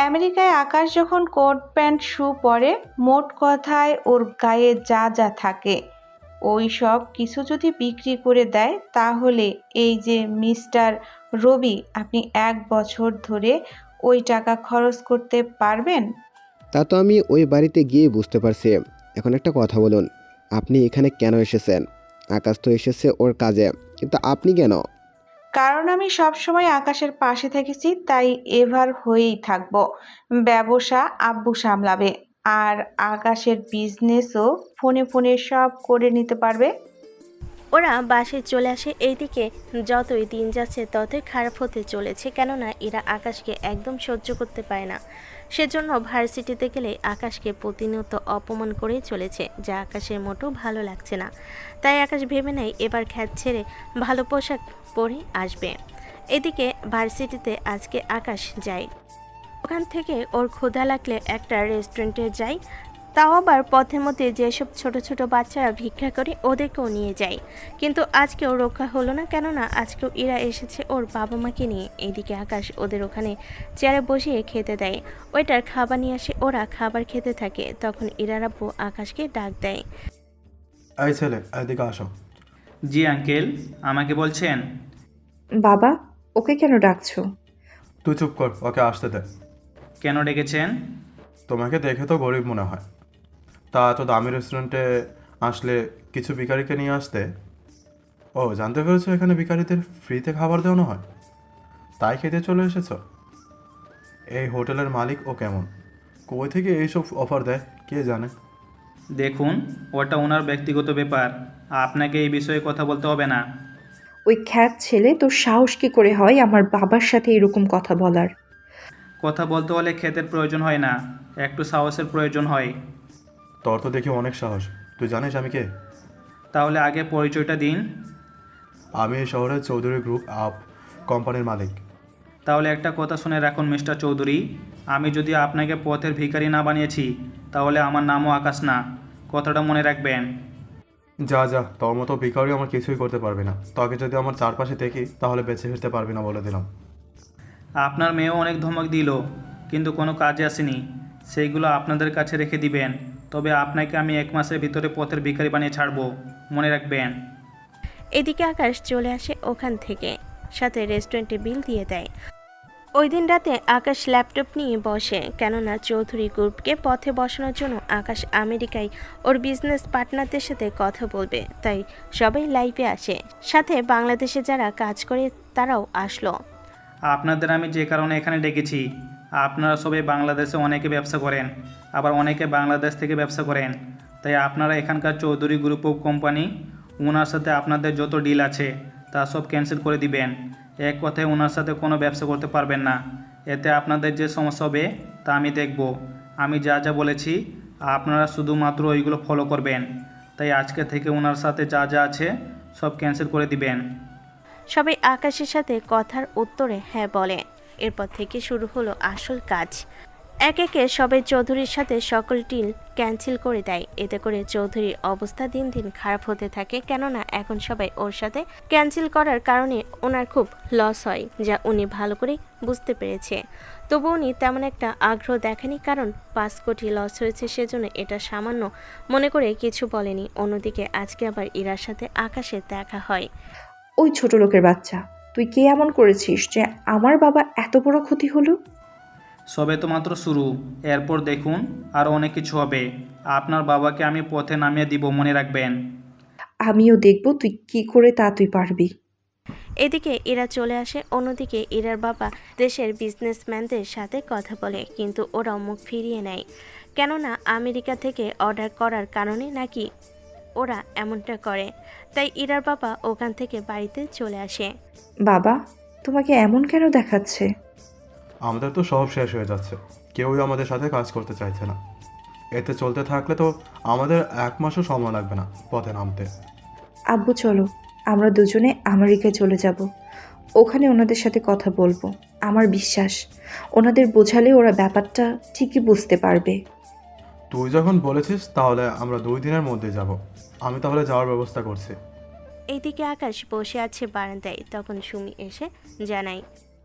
আমেরিকায় আকাশ যখন কোট প্যান্ট শু পরে, মোট কথায় ওর গায়ে যা যা থাকে ওই সব কিছু যদি বিক্রি করে দেয়, তাহলে এই যে মিস্টার রবি, আপনি 1 বছর ধরে ওই টাকা খরচ করতে পারবেন? তা তো আমি ওই বাড়িতে গিয়ে বুঝতে পারছি। এখন একটা কথা বলুন, আপনি এখানে কেন এসেছেন? আকাশ তো এসেছে ওর কাজে, কিন্তু আপনি কেন? কারণ আমি সবসময় আকাশের পাশে থেকেছি, তাই এভার হয়েই থাকবো। ব্যবসা আব্বু সামলাবে, আর আকাশের বিজনেসও ফোনে ফোনে সব করে নিতে পারবে। ওরা বাসে চলে আসে। এইদিকে যতই দিন যাচ্ছে ততই খারাপ হতে চলেছে, কেননা এরা আকাশকে একদম সহ্য করতে পারে না। সেজন্য ভার্সিটিতে গেলে আকাশকে প্রতিনিয়ত অপমান করেই চলেছে, যা আকাশের মোটেও ভালো লাগছে না। তাই আকাশ ভেবে নেয় এবার খ্যাত ছেড়ে ভালো পোশাক পরে আসবে। এদিকে ভার্সিটিতে আজকে আকাশ যায়। ওখান থেকে ওর ক্ষুধা লাগলে একটা রেস্টুরেন্টে যায়। তাও আবার পথের মধ্যে যেসব ছোট ছোট বাচ্চারা ভিক্ষা করে ওদেরকেও নিয়ে যায়। কিন্তু আজকেও রক্ষা হলো না, কেননা আজকেও ইরা এসেছে ওর বাবা মাকে নিয়ে। এইদিকে আকাশ ওদের ওখানে চেয়ারে বসিয়ে খেতে দেয়। ওইটার খাবার নিয়ে আসে, ওরা খাবার খেতে থাকে। তখন ইরার আব্বু আকাশকে ডাক দেয়। এই ছেলে, এদিকে আসো। জি আঙ্কেল, আমাকে বলছেন? বাবা, ওকে কেন ডাকছো? তুই চুপ কর, ওকে আসতে দে। কেন ডেকেছেন? তোমাকে দেখে তো গরিব মনে হয়, তা এত দামি রেস্টুরেন্টে আসলে কিছু ভিখারিকে নিয়ে আসতে। ও, জানতে পেরেছো এখানে ভিখারিদের ফ্রিতে খাবার দেওয়ানো হয়, তাই খেতে চলে এসেছো? এই হোটেলের মালিক ও কেমন, কই থেকে এইসব অফার দেয় কে জানে। দেখুন, ওটা ওনার ব্যক্তিগত ব্যাপার, আপনাকে এই বিষয়ে কথা বলতে হবে না। ওই খ্যাত ছেলে, তোর সাহস কি করে হয় আমার বাবার সাথে এরকম কথা বলার? কথা বলতে হলে ক্ষেতের প্রয়োজন হয় না, একটু সাহসের প্রয়োজন হয়। তোর তো দেখি অনেক সাহস, তুই জানিস আমি কে? তাহলে আগে পরিচয়টা দিন। আমি এই শহরের চৌধুরী গ্রুপ আপ কোম্পানির মালিক। তাহলে একটা কথা শুনে রাখুন মিস্টার চৌধুরী, আমি যদি আপনাকে পথের ভিখারি না বানিয়েছি, তাহলে আমার নামও আকাশ না, কথাটা মনে রাখবেন। যা যা, তোর মতো ভিখারি আমার কিছুই করতে পারবি না। তোকে যদি আমার চারপাশে দেখি তাহলে বেঁচে ফিরতে পারবি না বলে দিলাম। আপনার মেয়েও অনেক ধমক দিল, কিন্তু কোনো কাজে আসেনি, সেইগুলো আপনাদের কাছে রেখে দিবেন। তবে আপনাকে আমি 1 মাসের ভিতরে পথের ভিখারি বানিয়ে ছাড়বো, মনে রাখবেন। এদিকে আকাশ চলে আসে ওখান থেকে, সাথে রেস্টুরেন্টে বিল দিয়ে দেয়। ওই দিন রাতে আকাশ ল্যাপটপ নিয়ে বসে, কেননা চৌধুরী গ্রুপকে পথে বসানোর জন্য আকাশ আমেরিকায় ওর বিজনেস পার্টনারদের সাথে কথা বলবে, তাই সবাই লাইভে আসে। সাথে বাংলাদেশে যারা কাজ করে তারাও আসলো। আপনাদের আমি যে কারণে এখানে ডেকেছি, আপনারা সবাই বাংলাদেশে অনেকে ব্যবসা করেন, আবার অনেকে বাংলাদেশ থেকে ব্যবসা করেন। তাই আপনারা এখানকার চৌধুরী গ্রুপ অফ কোম্পানি, ওনার সাথে আপনাদের যত ডিল আছে তা সব ক্যান্সেল করে দিবেন। এক কথায় ওনার সাথে কোনো ব্যবসা করতে পারবেন না। এতে আপনাদের যে সমস্যা হবে তা আমি দেখব। আমি যা যা বলেছি আপনারা শুধুমাত্র ওইগুলো ফলো করবেন। তাই আজকে থেকে ওনার সাথে যা যা আছে সব ক্যান্সেল করে দিবেন। সবাই আকাশের সাথে কথার উত্তরে হ্যাঁ বলে। এরপর থেকে শুরু হলো আসল কাজ। এক একে সবাই চৌধুরীর সাথে সকল ডিল ক্যান্সেল করে দেয়। এতে করে চৌধুরীর অবস্থা দিন দিন খারাপ হতে থাকে, কেননা এখন সবাই ওর সাথে ক্যান্সেল করার কারণে ওনার খুব লস হয়, যা উনি ভালো করে বুঝতে পেরেছে। তবু উনি তেমন একটা আগ্রহ দেখেনি, কারণ 5 কোটি লস হয়েছে, সেজন্য এটা সামান্য মনে করে কিছু বলেনি। অন্যদিকে আজকে আবার ইরার সাথে আকাশের দেখা হয়। ওই ছোট লোকের বাচ্চা, তুই কে এমন করেছিস যে আমার বাবা এত বড় ক্ষতি হলো? সবে তো মাত্র শুরু, এরপর দেখুন আরও অনেক কিছু হবে। আপনার বাবাকে আমি পথে নামিয়ে দিব, মনে রাখবেন। আমিও দেখব তুই কি করে তা তুই পারবি। এদিকে ইরা চলে আসে। অন্যদিকে ইরার বাবা দেশের বিজনেসম্যানদের সাথে কথা বলে, কিন্তু ওরা মুখ ফিরিয়ে নেয়, কেননা আমেরিকা থেকে অর্ডার করার কারণে নাকি ওরা এমনটা করে। তাই ইরার বাবা ওখান থেকে বাড়িতে চলে আসে। বাবা, তোমাকে এমন কেন দেখাচ্ছে? আমাদের তো সব শেষ হয়ে যাচ্ছে, কেউই আমাদের সাথে কাজ করতে চাইছে না। এতে চলতে থাকলে তো আমাদের 1 মাসও সময় লাগবে না পথে নামতে। আব্বু চলো, আমরা দুজনে আমেরিকায় চলে যাব। ওখানে ওনাদের সাথে কথা বলবো। আমার বিশ্বাস ওনাদের বোঝালে ওরা ব্যাপারটা ঠিকই বুঝতে পারবে। তুই যখন বলেছিস তাহলে আমরা 2 দিনের মধ্যে যাব। আমি তাহলে যাওয়ার ব্যবস্থা করছি। এইদিকে আকাশ বসে আছে বারান্দায়। তখন সুমি এসে জানায়,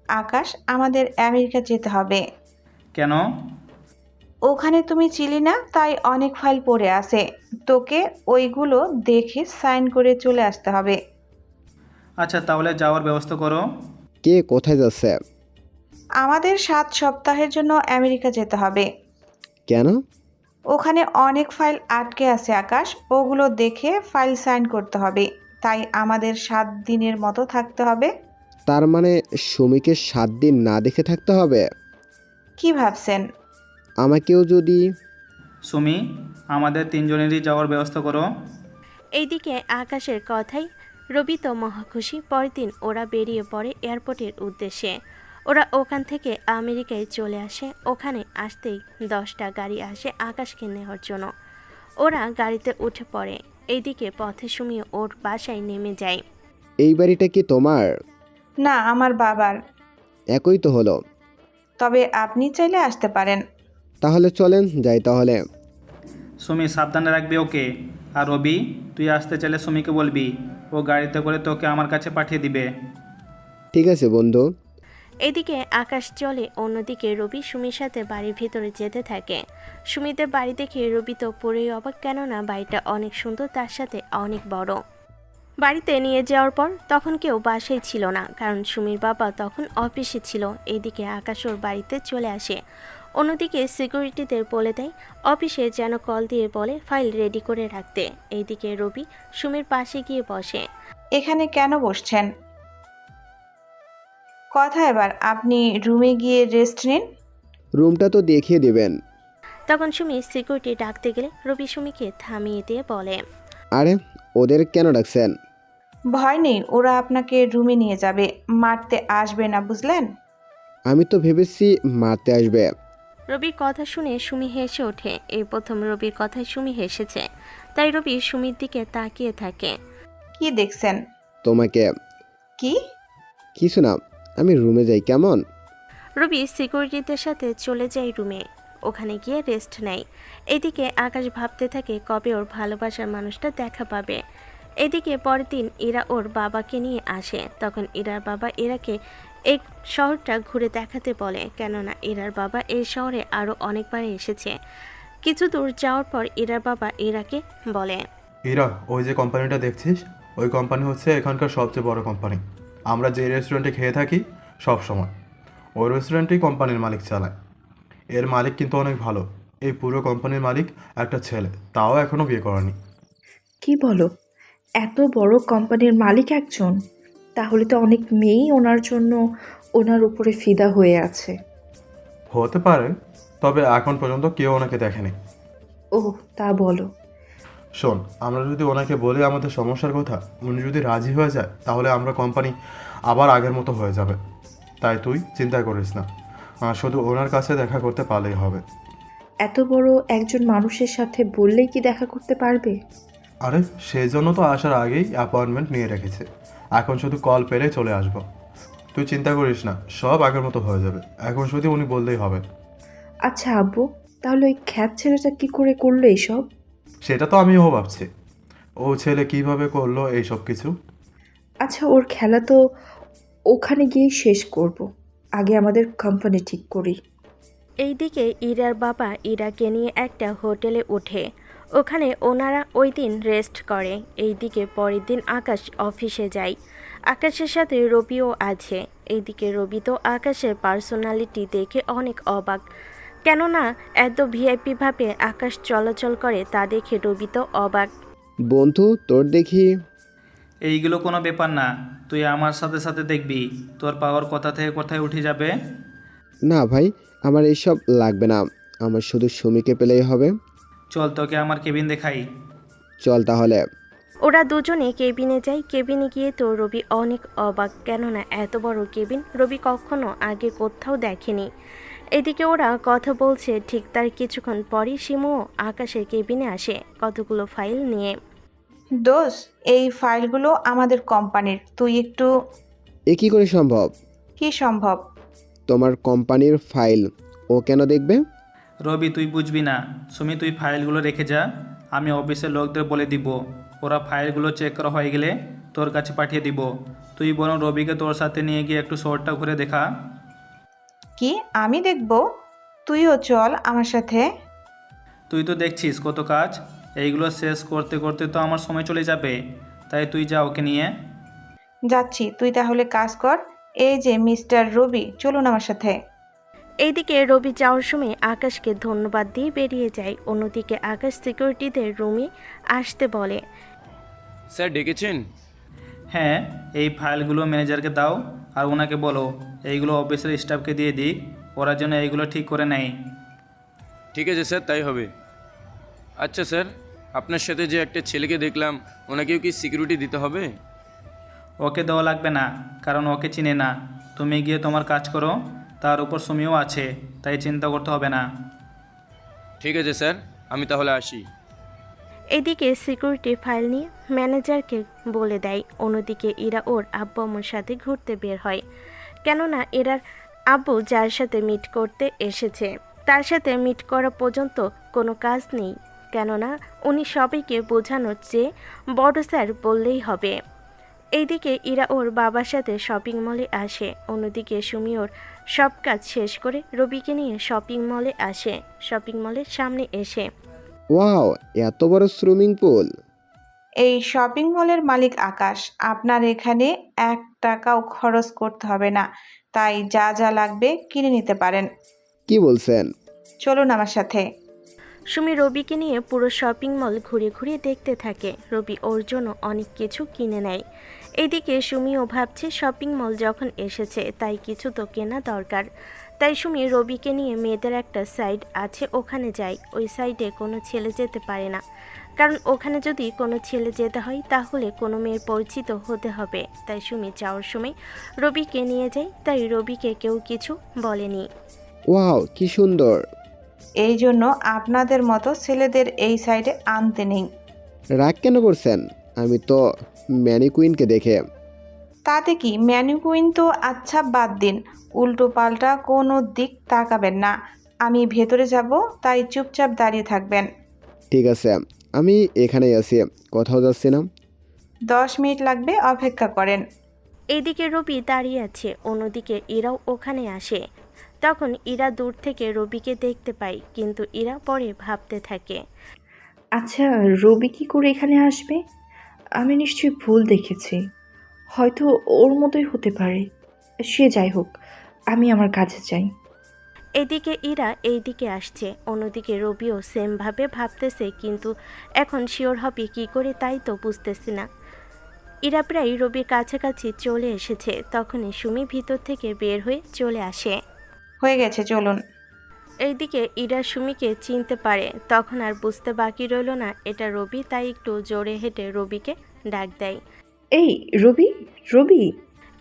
আকাশ, আমাদের আমেরিকা যেতে হবে। কেন? ওখানে তুমি ছিলি না, তাই অনেক ফাইল পড়ে আছে। তোকে ওইগুলো দেখে সাইন করে চলে আসতে হবে। আচ্ছা, তাহলে যাওয়ার ব্যবস্থা করো। কে কোথায় যাচ্ছে? আমাদের 7 সপ্তাহের জন্য আমেরিকা যেতে হবে। কেন? ওখানে অনেক ফাইল আটকে আছে আকাশ, ওগুলো দেখে ফাইল সাইন করতে হবে। তাই আমাদের 7 দিনের মতো থাকতে হবে। তার মানে সুমিকে 7 দিন না দেখে থাকতে হবে? কি ভাবছেন? আমাকেও যদি... সুমি, আমাদের 3 জনেরই যাওয়ার ব্যবস্থা করো। এইদিকে আকাশের কথাই রবি তো মহাখুশি। পরের দিন ওরা বেরিয়ে পড়ে এয়ারপোর্টের উদ্দেশ্যে। ওরা ওখান থেকে আমেরিকায় চলে আসে। ওখানে আসতেই 10টা গাড়ি আসে আকাশকে নেওয়ার জন্য। ওরা গাড়িতে উঠে পড়ে। এইদিকে পথে সুমি ওর বাসায় নেমে যায়। এই বাড়িটা কি তোমার? না, আমার বাবার। একই তো হলো। তবে আপনি চাইলে আসতে পারেন। তাহলে চলেন যাই তাহলে। সুমি সাবধানে রাখবি ওকে। আর রবি, তুই আসতে চাইলে সুমিকে বলবি, ও গাড়িতে করে তোকে আমার কাছে পাঠিয়ে দিবে। ঠিক আছে বন্ধু। এদিকে আকাশ চলে, অন্যদিকে রবি সুমির সাথে বাড়ির ভিতরে যেতে থাকে। সুমিদের বাড়ি দেখে রবি তো পুরোই অবাক, কেননা বাড়িটা অনেক সুন্দর, তার সাথে অনেক বড়। বাড়িতে নিয়ে যাওয়ার পর তখন কেউ বাসায় ছিল না, কারণ সুমির বাবা তখন অফিসে ছিল। এইদিকে আকাশ ওর বাড়িতে চলে আসে। অন্যদিকে সিকিউরিটিদের বলে দেয় অফিসে যেন কল দিয়ে বলে ফাইল রেডি করে রাখতে। এইদিকে রবি সুমির পাশে গিয়ে বসে। এখানে কেন বসছেন? কথা এবার আপনি রুমে গিয়ে রেস্ট নিন। রুমটা তো দেখিয়ে দেবেন। তখন সুমি সিকিউরিটি ডাকতে গেলে রবি সুমিকে থামিয়ে দিয়ে বলে, আরে ওদের কেন ডাকছেন? ভয় নেই, ওরা আপনাকে রুমে নিয়ে যাবে, মারতে আসবে না, বুঝলেন? আমি তো ভেবেছি মারতে আসবে। রবির কথা শুনে সুমি হেসে ওঠে। এই প্রথম রবির কথায় সুমি হেসেছে, তাই রবি সুমির দিকে তাকিয়ে থাকে। কি দেখছেন? তোমাকে। কি? কিছু না, আমি রুমে যাই কেমন? রবি সিকিউরিটিদের সাথে চলে যায় রুমে, ওখানে গিয়ে রেস্ট নেয়। এদিকে আকাশ ভাবতে থাকে কবে ওর ভালোবাসার মানুষটা দেখা পাবে। এদিকে পরের দিন ইরা ওর বাবাকে নিয়ে আসে। তখন ইরার বাবা ইরাকে এই শহরটা ঘুরে দেখাতে বলে, কেননা ইরার বাবা এই শহরে আরও অনেকবার এসেছে। কিছু দূর যাওয়ার পর ইরার বাবা ইরাকে বলে, ইরা, ওই যে কোম্পানিটা দেখছিস, ওই কোম্পানি হচ্ছে এখানকার সবচেয়ে বড় কোম্পানি। আমরা যে রেস্টুরেন্টে খেয়ে থাকি সব সময়, ওই রেস্টুরেন্টেই কোম্পানির মালিক চালায়। এর মালিক কিন্তু অনেক ভালো। এই পুরো কোম্পানির মালিক একটা ছেলে, তাও এখনও বিয়ে করেনি। কি বলো, এত বড় কোম্পানির মালিক একজন? তাহলে তো অনেক মেয়েই ওনার জন্য ওনার উপরে ফিদা হয়ে আছে। হতে পারে, তবে এখন পর্যন্ত কেউ ওনাকে দেখেনি। ও, তা বলো। শোন, আমরা যদি ওনাকে বলি আমাদের সমস্যার কথা, উনি যদি রাজি হয়ে যায়, তাহলে আমরা কোম্পানি আবার আগের মতো হয়ে যাবে। তাই তুই চিন্তা করিস না, শুধু ওনার কাছে দেখা করতে পারলেই হবে। এত বড় একজন মানুষের সাথে বললেই কি দেখা করতে পারবে? আরে সেই জন্য তো আসার আগেই অ্যাপয়েন্টমেন্ট নিয়ে রেখেছে, এখন শুধু কল পেলে চলে আসবো। তুই চিন্তা করিস না, সব আগের মতো হয়ে যাবে, এখন শুধু উনি বললেই হবে। আচ্ছা আব্বু, তাহলে ওই খ্যাত ছেলেটা কি করে করলো এইসব? সেটা তো আমিও ভাবছি, ও ছেলে কিভাবে করলো এই সব কিছু। আচ্ছা, ওর খেলা তো ওখানে গিয়েই শেষ করব। আগে আমাদের কোম্পানি ঠিক করি। এইদিকে ইরার বাবা ইরাকে নিয়ে একটা হোটেলে ওঠে। ওখানে ওনারা ওই দিন রেস্ট করে। এইদিকে পরের দিন আকাশ অফিসে যায়। আকাশের সাথে রবিও আছে। এইদিকে রবি তো আকাশের পার্সোনালিটি দেখে অনেক অবাক, কেননা এত ভিআইপি ভাবে আকাশ চলাচল করে, তা দেখে রবি তো অবাক। বন্ধু তোর দেখি। এইগুলো কোনো ব্যাপার না, তুই আমার সাথে সাথে দেখবি তোর পাওয়ার কথা থেকে কোথায় উঠে যাবে। না ভাই, আমার এইসব লাগবে না, আমার শুধু সুমিকে পেলেই হবে। চল তোকে আমার কেবিন দেখাই। চল তাহলে। ওরা দুজনে কেবিনে যায়। কেবিনে গিয়ে তো রবি অনেক অবাক, কেননা এত বড় কেবিন রবি কখনো আগে কোথাও দেখেনি। এদিকে ওরা কথা বলছে, ঠিক তার কিছুক্ষণ পরই শিমুও আকাশের কেবিনে আসে কতগুলো ফাইল নিয়ে। দোষ, এই ফাইলগুলো আমাদের কোম্পানির, তুই একটু। এ কি করে সম্ভব? কি সম্ভব? তোমার কোম্পানির ফাইল ও কেন দেখবে? রবি তুই বুঝবি না, সুমি তুই ফাইলগুলো রেখে যা, আমি অফিসের লোকদের বলে দিব, ওরা ফাইলগুলো চেক করা হয়ে গেলে তোর কাছে পাঠিয়ে দিব। তুই বরং রবিকে তোর সাথে নিয়ে গিয়ে একটু শহরটা ঘুরে দেখা। কি আমি দেখব? তুইও চল আমার সাথে। তুই তো দেখছিস কত কাজ, এইগুলো শেষ করতে করতে তো আমার সময় চলে যাবে, তাই তুই যা ওকে নিয়ে। যাচ্ছি, তুই তাহলে কাজ কর। এই যে মিস্টার রবি, চলুন আমার সাথে। এইদিকে রবি যাওয়ার সময় আকাশকে ধন্যবাদ দিয়ে বেরিয়ে যায়। অন্যদিকে আকাশ সিকিউরিটিদের রুমে আসতে বলে। স্যার ডেকেছেন? হ্যাঁ, এই ফাইলগুলো ম্যানেজারকে দাও, আর ওনাকে বলো এইগুলো অফিসের স্টাফকে দিয়ে দিক, ওরা যেন এইগুলো ঠিক করে নেয়। ঠিক আছে স্যার, তাই হবে। আচ্ছা স্যার, আপনার সাথে যে একটা ছেলেকে দেখলাম, ওনাকেও কি সিকিউরিটি দিতে হবে? ওকে দেওয়া লাগবে না, কারণ ওকে চিনে না। তুমি গিয়ে তোমার কাজ করো, তার উপর সুমিও আছে, তাই চিন্তা করতে হবে না। ঠিক আছে স্যার, আমি তাহলে আসি। এদিকে সিকিউরিটি ফাইল নিয়ে ম্যানেজারকে বলে দেয়। অন্যদিকে ইরা ওর আব্বু আম্মুর সাথে ঘুরতে বের হয়, কেননা এরার আব্বু যার সাথে মিট করতে এসেছে তার সাথে মিট করা পর্যন্ত কোনো কাজ নেই, কেননা উনি সবাইকে বোঝানোর চেয়ে বড় স্যার বললেই হবে। এইদিকে ইরা ওর বাবার সাথে শপিং মলে আসে, অন্যদিকে সুমি ওর সব কাজ শেষ করে রবিকে নিয়ে শপিং মলে আসে। শপিং মলের সামনে এসে ওয়াও, এত বড় সুইমিং পুল! এই শপিং মলের মালিক আকাশ, আপনার এখানে 1 টাকাও খরচ করতে হবে না, তাই যা যা লাগবে কিনে নিতে পারেন। কি বলছেন? চলুন আমার সাথে। সুমি রবিকে নিয়ে পুরো শপিং মল ঘুরে ঘুরে দেখতে থাকে। রবি ওর জন্য অনেক কিছু কিনে নেয়। এদিকে সুমিও ভাবছে শপিং মল যখন এসেছে তাই কিছু তো কেনা দরকার। তাই সুমি রবিকে নিয়ে মেয়েদের একটা সাইড আছে ওখানে যায়। ওই সাইডে কোনো ছেলে যেতে পারে না, কারণ ওখানে যদি কোনো ছেলে যেতে হয় তাহলে কোনো মেয়ের পরিচিত হতে হবে। তাই সুমি যাওয়ার সময় রবিকে নিয়ে যায়, তাই রবিকে কেউ কিছু বলেনি। ওয়াও, কি সুন্দর! এই জন্য আপনাদের মতো ছেলেদের এই সাইডে আনতে নেই। রাগ কেন করছেন? আমি তো ম্যানিকুইনকে দেখে। তাতে কি, ম্যানিকুইন তো আচ্ছা বাদ দিন, উল্টো পাল্টা কোনো দিক তাকাবেন না। আমি ভেতরে যাব, তাই চুপচাপ দাঁড়িয়ে থাকবেন। ঠিক আছে, আমি এখানেই আছি, কোথাও যাচ্ছি না। 10 মিনিট লাগবে, অপেক্ষা করেন। এইদিকে রবি দাঁড়িয়ে আছে, অন্যদিকে ইরাও ওখানে আসে। তখন ইরা দূর থেকে রবিকে দেখতে পায়, কিন্তু ইরা পরে ভাবতে থাকে। আচ্ছা, রবি কি করে এখানে আসবে? আমি নিশ্চয়ই ভুল দেখেছি। হয়তো ওর মতোই হতে পারে। সে যাই হোক, আমি আমার কাজে যাই। এদিকে ইরা এইদিকে আসছে, অন্যদিকে রবিও সেমভাবে ভাবতেছে, কিন্তু এখন শিওর হবে কি করে তাই তো বুঝতেছি না। ইরা প্রায় রবির কাছাকাছি চলে এসেছে, তখনই সুমি ভিতর থেকে বের হয়ে চলে আসে। হয়ে গেছে, চলুন। এইদিকে ইরা সুমিকে চিনতে পারে, তখন আর বুঝতে বাকি রইল না এটা রবি, তাই একটু জোরে হেঁটে রবিকে ডাক দেয়। এই রবি, রবি!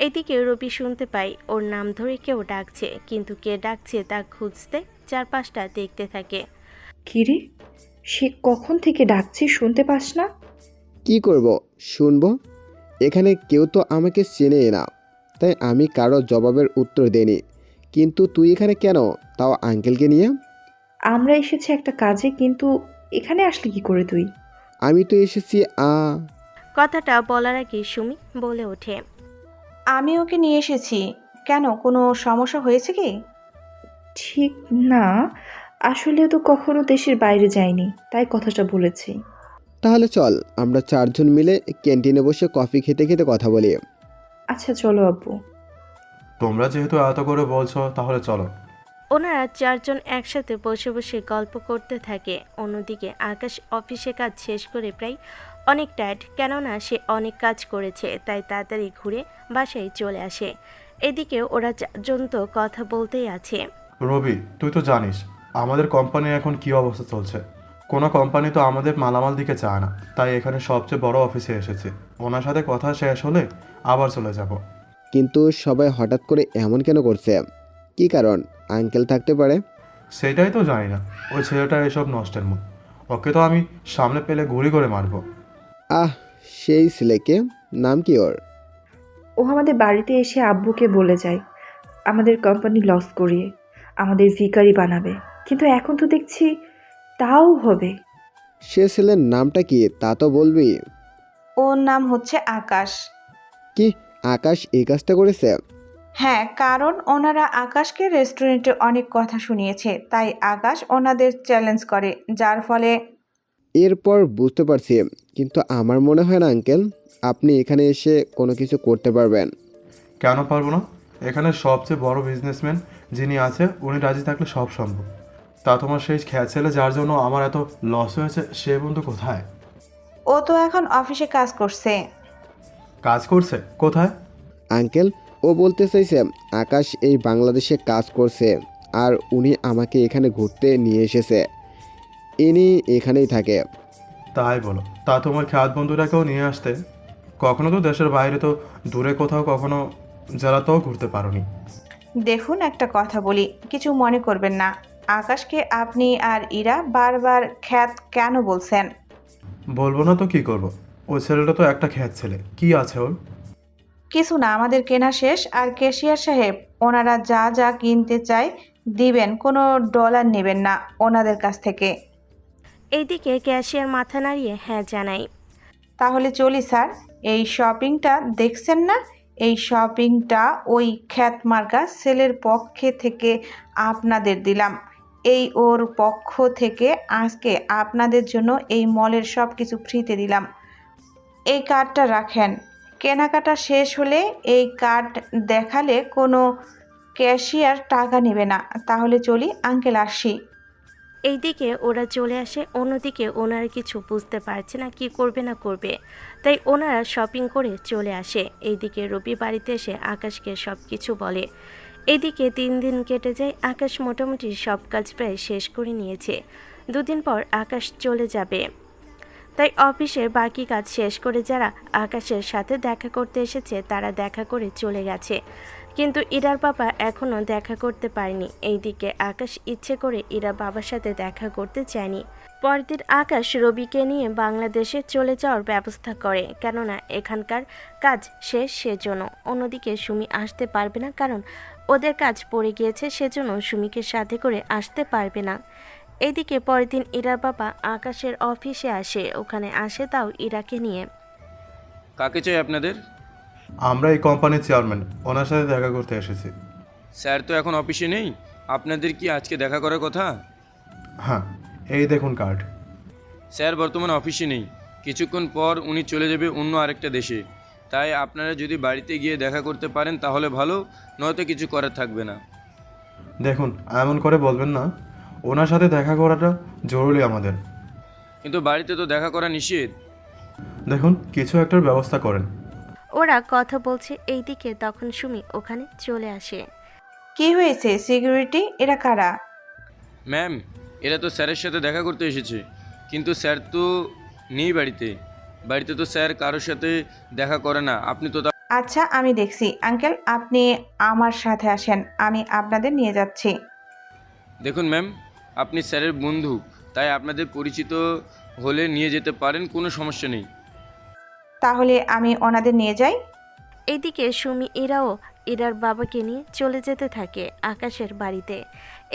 এদিকে রবি শুনতে পাই ওর নাম ধরে কেউ ডাকছে, কিন্তু কে ডাকছে তা খুঁজতে চারপাশটা দেখতে থাকে। কিরে, সে কখন থেকে ডাকছি, শুনতে পাস না? কি করব, শুনবো? এখানে কেউ তো আমাকে চেনে না, তাই আমি কারো জবাবের উত্তর দেইনি। কিন্তু তুই এখানে কেন, তাও আঙ্কেলকে নিয়ে? আমরা এসেছি একটা কাজে, কিন্তু এখানে আসলি কি করে তুই? আমি তো এসেছি কথাটা বলার আগে সুমি বলে ওঠে। আমি ওকে নিয়ে এসেছি। কেন, কোনো সমস্যা হয়েছে কি? ঠিক না, আসলে তো কখনো দেশের বাইরে যায়নি, তাই কথাটা বলেছি। তাহলে চল আমরা 4 জন মিলে ক্যান্টিনে বসে কফি খেতে খেতে কথা বলি। আচ্ছা চলো আব্বু। তোমরা যেহেতু এত করে বলছো তাহলে চলো। ওনারা 4 জন একসাথে বসে বসে গল্প করতে থাকে। অন্যদিকে আকাশ অফিসে কাজ শেষ করে প্রায় অনেক টায়ার্ড, কেননা সে অনেক কাজ করেছে, তাই তাড়াতাড়ি ঘুরে বাসায় চলে আসে। এদিকে ওরা 4 জন তো কথা বলতেই আছে। রবি, তুই তো জানিস আমাদের কোম্পানির এখন কি অবস্থা চলছে। কোনো কোম্পানি তো আমাদের মালামাল দিকে চায় না, তাই এখানে সবচেয়ে বড় অফিসে এসেছি। ওনার সাথে কথা শেষ হলে আবার চলে যাব। কিন্তু সবাই হঠাৎ করে এমন কেন করছে? কি কারণ? আঙ্কেল থাকতে পারে। সেটাই তো জানি না। ওই ছেলেটা এসব নষ্টের মুখ, ওকে তো আমি সামনে পেলে গুলি করে মারবো। সেই ছেলেকে? নাম কি ওর? ও আমাদের বাড়িতে এসে আব্বুকে বলে যায় আমাদের কোম্পানি লস করিয়ে আমাদের ভিখারি বানাবে, কিন্তু এখন তো দেখছি তাও হবে। সে ছেলের নামটা কি তা তো বলবি? ওর নাম হচ্ছে আকাশ। কি, আকাশ এই কাজটা করেছে? হ্যাঁ, কারণ ওনারা আকাশকে রেস্টুরেন্টে অনেক কথা শুনিয়েছে, তাই আকাশ ওনাদের চ্যালেঞ্জ করে, যার ফলে। এরপর বুঝতে পারছি, কিন্তু আমার মনে হয় না আঙ্কেল আপনি এখানে এসে কোনো কিছু করতে পারবেন। কেন পারবো না? এখানে সবচেয়ে বড় বিজনেসম্যান যিনি আছে উনি রাজি থাকলে সব সম্ভব। তা তোমার সেই খ্যাত ছেলে যার জন্য আমার এত লস হয়েছে সে বন্ধু কোথায়? ও তো এখন অফিসে কাজ করছে। কাজ করছে কোথায়? আঙ্কেল, ও বলতে চাইছে আকাশ এই বাংলাদেশে কাজ করছে, আর উনি আমাকে এখানে ঘুরতে নিয়ে এসেছে। ইনি এখানেই থাকে। তাই বলো? তা তোমার খ্যাত বন্ধুটাকেও নিয়ে আসতে। কখনো তো দেশের বাইরে, তো দূরে কোথাও কখনো জেলাতেও ঘুরতে পারোনি। দেখুন, একটা কথা বলি, কিছু মনে করবেন না। আকাশকে আপনি আর ইরা বারবার খ্যাত কেন বলছেন? বলবো না তো কি করব? ওই ছেলেটা তো একটা খ্যাত ছেলে, কি আছে ওর? কিছু না, আমাদের কেনা শেষ। আর ক্যাশিয়ার সাহেব, ওনারা যা যা কিনতে চায় দিবেন, কোনো ডলার নেবেন না ওনাদের কাছ থেকে। এইদিকে ক্যাশিয়ার মাথা নাড়িয়ে হ্যাঁ জানায়। তাহলে চলি স্যার। এই শপিংটা দেখছেন না? এই শপিংটা ওই খ্যাতমার্কা ছেলের পক্ষে থেকে আপনাদের দিলাম। এই ওর পক্ষ থেকে আজকে আপনাদের জন্য এই মলের সব কিছু ফ্রিতে দিলাম। এই কার্ডটা রাখেন। কেনাকাটা শেষ হলে এই কার্ড দেখালে কোনো ক্যাশিয়ার টাকা নেবে না। তাহলে চলি আঙ্কেল, আসি। এইদিকে ওরা চলে আসে, অন্যদিকে ওনারা কিছু বুঝতে পারছে না কি করবে না করবে, তাই ওনারা শপিং করে চলে আসে। এইদিকে রবি বাড়িতে এসে আকাশকে সব কিছু বলে। এইদিকে 3 দিন কেটে যায়। আকাশ মোটামুটি সব কাজ প্রায় শেষ করে নিয়েছে। 2 দিন পর আকাশ চলে যাবে, তাই অফিসের বাকি কাজ শেষ করে যারা আকাশের সাথে দেখা করতে এসেছে তারা দেখা করে চলে গেছে, কিন্তু ইরার বাবা এখনও দেখা করতে পারেনি। এইদিকে আকাশ ইচ্ছে করে ইরার বাবার সাথে দেখা করতে চায়নি। পরের দিন আকাশ রবিকে নিয়ে বাংলাদেশে চলে যাওয়ার ব্যবস্থা করে, কেননা এখানকার কাজ শেষ সেজন্য। অন্যদিকে সুমি আসতে পারবে না, কারণ ওদের কাজ পড়ে গিয়েছে, সেজন্য সুমিকে সাথে করে আসতে পারবে না। এইদিকে পরের দিন ইরার বাবা আকাশের অফিসে আসে, ওখানে আসে তাও ইরাকে নিয়ে। কাকে চাই আপনাদের? আমরা এই কোম্পানির চেয়ারম্যান, ওনার সাথে দেখা করতে এসেছি। স্যার তো এখন অফিসে নেই, আপনাদের কি আজকে দেখা করার কথা? হ্যাঁ, এই দেখুন কার্ড। স্যার বর্তমানে অফিসে নেই, কিছুক্ষণ পর উনি চলে যাবে অন্য আরেকটা দেশে। তাই আপনারা যদি বাড়িতে গিয়ে দেখা করতে পারেন তাহলে ভালো, নয়তো কিছু করার থাকবে না। দেখুন, এমন করে বলবেন না, ওনার সাথে দেখা করাটা জরুরি আমাদের। কিন্তু বাড়িতে তো দেখা করা নিষেধ। দেখুন, কিছু একটার ব্যবস্থা করেন। ওরা কথা বলছে, এইদিকে তখন সুমি ওখানে চলে আসে। কি হয়েছে সিকিউরিটি? এরা কারা? ম্যাম, এরা তো স্যারের সাথে দেখা করতে এসেছে, কিন্তু স্যার তো নেই বাড়িতে। বাড়িতে তো স্যার কারোর সাথে দেখা করে না, আপনি তো আচ্ছা, আমি দেখছি। আঙ্কেল, আপনি আমার সাথে আসেন, আমি আপনাদের নিয়ে যাচ্ছি। দেখুন ম্যাম, আপনি স্যারের বন্ধু, তাই আপনাদের পরিচিত হলে নিয়ে যেতে পারেন, কোনো সমস্যা নেই। তাহলে আমি ওনাদের নিয়ে যাই। এইদিকে সুমি ইরাও ইরার বাবাকে নিয়ে চলে যেতে থাকে আকাশের বাড়িতে।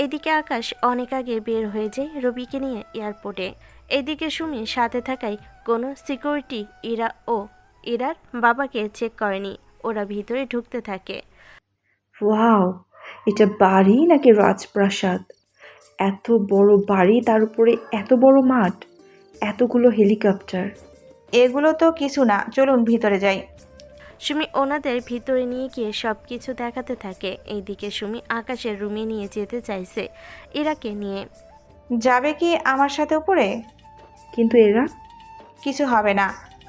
এদিকে আকাশ অনেক আগে বের হয়ে যায় রবিকে নিয়ে এয়ারপোর্টে। এদিকে সুমি সাথে থাকায় কোনো সিকিউরিটি ইরা ও ইরার বাবাকে চেক করেনি, ওরা ভিতরে ঢুকতে থাকে। ওয়াও, এটা বাড়ি নাকি রাজপ্রাসাদ? এত বড় বাড়ি, তার উপরে এত বড় মাঠ, এতগুলো হেলিকপ্টার। এগুলো তো কিছু না, চলুন ভিতরে যাই। সুমি ওনাদের ভিতরে নিয়ে গিয়ে সব কিছু দেখাতে থাকে। এইদিকে সুমি আকাশের রুমে নিয়ে যেতে চাইছে ইরাকে নিয়ে। যাবে কি আমার সাথে উপরে? কিন্তু এরা কিছু হবে না,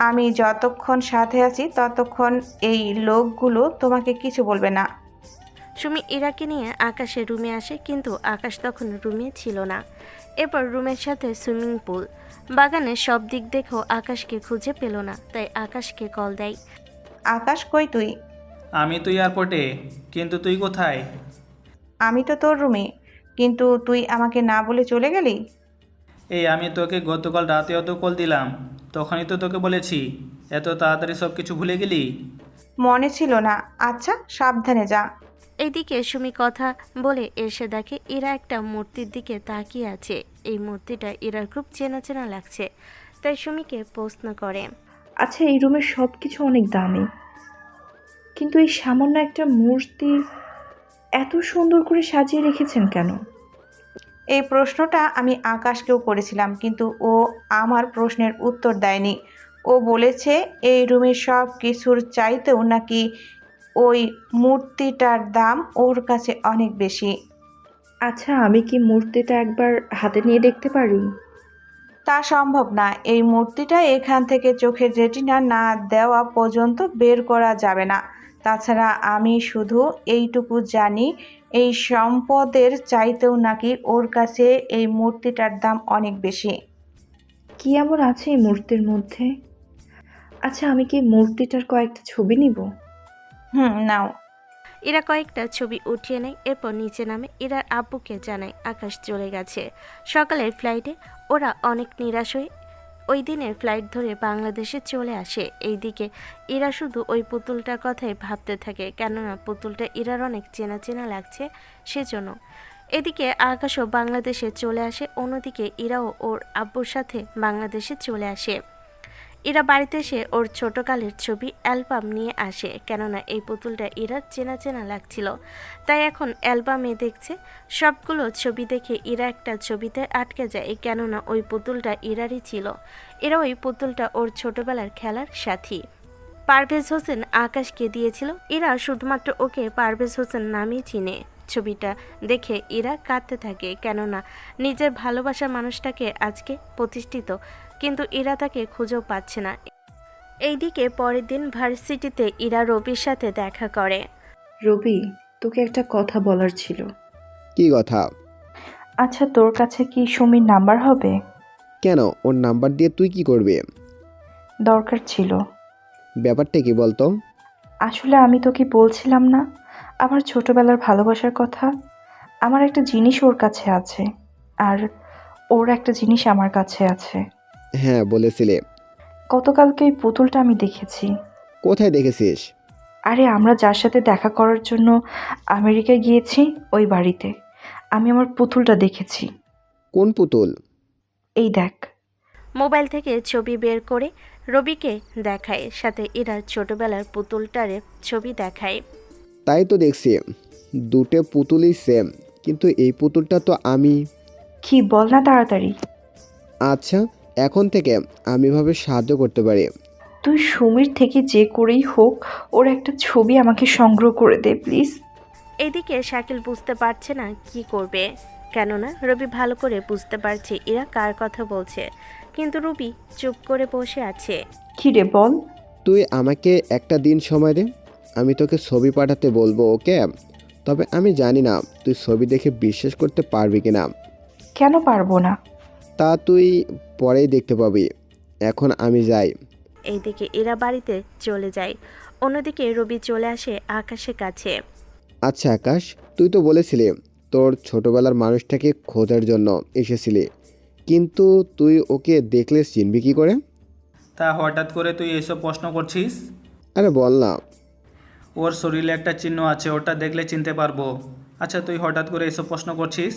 আমি যতক্ষণ সাথে আছি ততক্ষণ এই লোকগুলো তোমাকে কিছু বলবে না। সুমি ইরাকে নিয়ে আকাশের রুমে আসে, কিন্তু আকাশ তখন রুমে ছিল না। এরপর রুমের সাথে সুইমিং পুল, বাগানের সব দিক দেখেও আকাশকে খুঁজে পেল না, তাই আকাশকে কল দেয়। আকাশ, কই তুই? আমি তো এয়ারপোর্টে, কিন্তু তুই কোথায়? আমি তো তোর রুমে, কিন্তু তুই আমাকে না বলে চলে গেলি। এই আমি তোকে গতকাল রাতেও তো কল দিলাম, তখনই তো তোকে বলেছি। এত তাড়াতাড়ি সব কিছু ভুলে গেলি? মনে ছিল না। আচ্ছা, সাবধানে যা। এইদিকে সুমি কথা বলে এসে দেখে ইরা একটা মূর্তির দিকে তাকিয়ে আছে। এই মূর্তিটা ইরার খুব চেনা চেনা লাগছে, তাই সুমিকে প্রশ্ন করে। আচ্ছা, এই রুমের সব কিছু অনেক দামি, কিন্তু এই সামান্য একটা মূর্তি এত সুন্দর করে সাজিয়ে রেখেছেন কেন? এই প্রশ্নটা আমি আকাশকেও করেছিলাম, কিন্তু ও আমার প্রশ্নের উত্তর দেয়নি। ও বলেছে এই রুমের সব কিছুর চাইতেও নাকি ওই মূর্তিটার দাম ওর কাছে অনেক বেশি। আচ্ছা, আমি কি মূর্তিটা একবার হাতে নিয়ে দেখতে পারি? তা সম্ভব না। এই মূর্তিটা এখান থেকে চোখের রেটিনা না দেওয়া পর্যন্ত বের করা যাবে না। তাছাড়া আমি শুধু এইটুকু জানি, এই সম্পদের চাইতেও নাকি ওর কাছে এই মূর্তিটার দাম অনেক বেশি। কি এমন আছে এই মূর্তির মধ্যে? আচ্ছা, আমি কি মূর্তিটার কয়েকটা ছবি নিব? নাও। ইরা কয়েকটা ছবি উঠিয়ে নেয়, এরপর নিচে নামে ইরার আব্বুকে জানায় আকাশ চলে গেছে। সকালের ফ্লাইটে ওরা অনেক নিরাশ হয়ে ওই দিনের ফ্লাইট ধরে বাংলাদেশে চলে আসে। এইদিকে ইরা শুধু ওই পুতুলটার কথাই ভাবতে থাকে, কেননা পুতুলটা ইরার অনেক চেনা চেনা লাগছে সেজন্য। এদিকে আকাশও বাংলাদেশে চলে আসে, অন্যদিকে ইরাও ওর আব্বুর সাথে বাংলাদেশে চলে আসে। ইরা বাড়িতে এসে ওর ছোটকালের ছবি অ্যালবাম নিয়ে আসে, কেননা এই পুতুলটা ইরার চেনা চেনা লাগছিল, তাই এখন অ্যালবামে দেখছে। সবগুলো ছবি দেখে ইরা একটা ছবিতে আটকে যায়, কেননা ওই পুতুলটা ইরারই ছিল। এরা ওই পুতুলটা ওর ছোটবেলার খেলার সাথী পারভেজ হোসেন আকাশকে দিয়েছিল। ইরা শুধুমাত্র ওকে পারভেজ হোসেন নামেই চিনে। ছবিটা দেখে ইরা কাঁদতে থাকে, কেননা নিজের ভালোবাসার মানুষটাকে আজকে প্রতিষ্ঠিত, কিন্তু ইরা তাকে খুঁজেও পাচ্ছে না। এইদিকে পরের দিন ভার্সিটিতে ইরা রবির সাথে দেখা করে। রবি, তোকে একটা কথা বলার ছিল। কি কথা? আচ্ছা, তোর কাছে কি সুমির নাম্বার হবে? কেন, ওর নাম্বার দিয়ে তুই কি করবি? দরকার ছিল। ব্যাপারটা কি বলতো? আসলে আমি তোকে বলছিলাম না আমার ছোটবেলার ভালোবাসার কথা। আমার একটা জিনিস ওর কাছে আছে, আর ওর একটা জিনিস আমার কাছে আছে। হ্যাঁ, বলেছিলে। গতকালকে এই পুতুলটা আমি দেখেছি। কোথায় দেখেছিস? আরে, আমরা যার সাথে দেখা করার জন্য আমেরিকায় গিয়েছি, ওই বাড়িতে আমি আমার পুতুলটা দেখেছি। কোন পুতুল? এই দেখ। মোবাইল থেকে ছবি বের করে রবিকে দেখায়, সাথে ইরার ছোটবেলার পুতুলটারে ছবি দেখায়। তাই তো দেখছি, দুটো পুতুলই সেম, কিন্তু এই পুতুলটা তো আমি। কি বল না তাড়াতাড়ি। আচ্ছা, এখন থেকে আমি ভাবে সাহায্য করতে পারি। তুই সুমির থেকে যে করেই হোক ওর একটা ছবি আমাকে সংগ্রহ করে দে প্লিজ। এদিকে শাকিল বুঝতে পারছে না কি করবে, কেননা রবি ভালো করে বুঝতে পারছে ইরা কার কথা বলছে, কিন্তু রবি চুপ করে বসে আছে। কি রে, বল। তুই আমাকে একটা দিন সময় দে, আমি তোকে ছবি পাঠাতে বলবো, ওকে? তবে আমি জানি না তুই ছবি দেখে বিশ্বাস করতে পারবি কিনা। কেন পারবো না? তা তুই পরেই দেখতে পাবি। এখন আমি যাই। এইদিকে ইরা বাড়িতে চলে যায়, অন্যদিকে রবি চলে আসে আকাশের কাছে। আচ্ছা আকাশ, তুই তো বলেছিলি তোর ছোটবেলার মানুষটাকে খোঁজার জন্য এসেছিলি, কিন্তু তুই ওকে দেখলে চিনবি কি করে? তা হঠাৎ করে তুই এসব প্রশ্ন করছিস? আরে বল না। ওর শরীরে একটা চিহ্ন আছে, ওটা দেখলে চিনতে পারবো। আচ্ছা, তুই হঠাৎ করে এসব প্রশ্ন করছিস?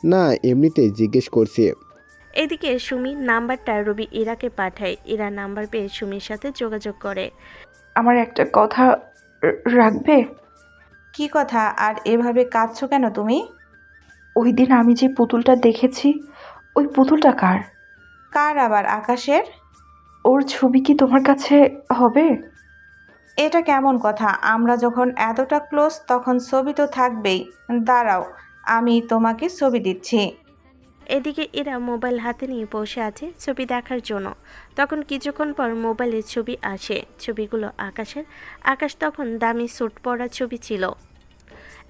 না, এমনিতেই জিজ্ঞেস করছি। এদিকে সুমির নাম্বারটা রবি ইরাকে পাঠায়। ইরা নাম্বার পেয়ে সুমির সাথে যোগাযোগ করে। আমার একটা কথা রাখবে? কি কথা? আর এভাবে কাঁদছো কেন তুমি? ওই দিন আমি যে পুতুলটা দেখেছি, ওই পুতুলটা কার? কার আবার? আকাশের? ওর ছবি কি তোমার কাছে হবে? এটা কেমন কথা? আমরা যখন এতটা ক্লোজ তখন ছবি তো থাকবেই। দাঁড়াও, আমি তোমাকে ছবি দিচ্ছি। এদিকে ইরা মোবাইল হাতে নিয়ে বসে আছে ছবি দেখার জন্য। তখন কিছুক্ষণ পর মোবাইলে ছবি আসে, ছবিগুলো আকাশের। আকাশ তখন দামি স্যুট পরা ছবি ছিল।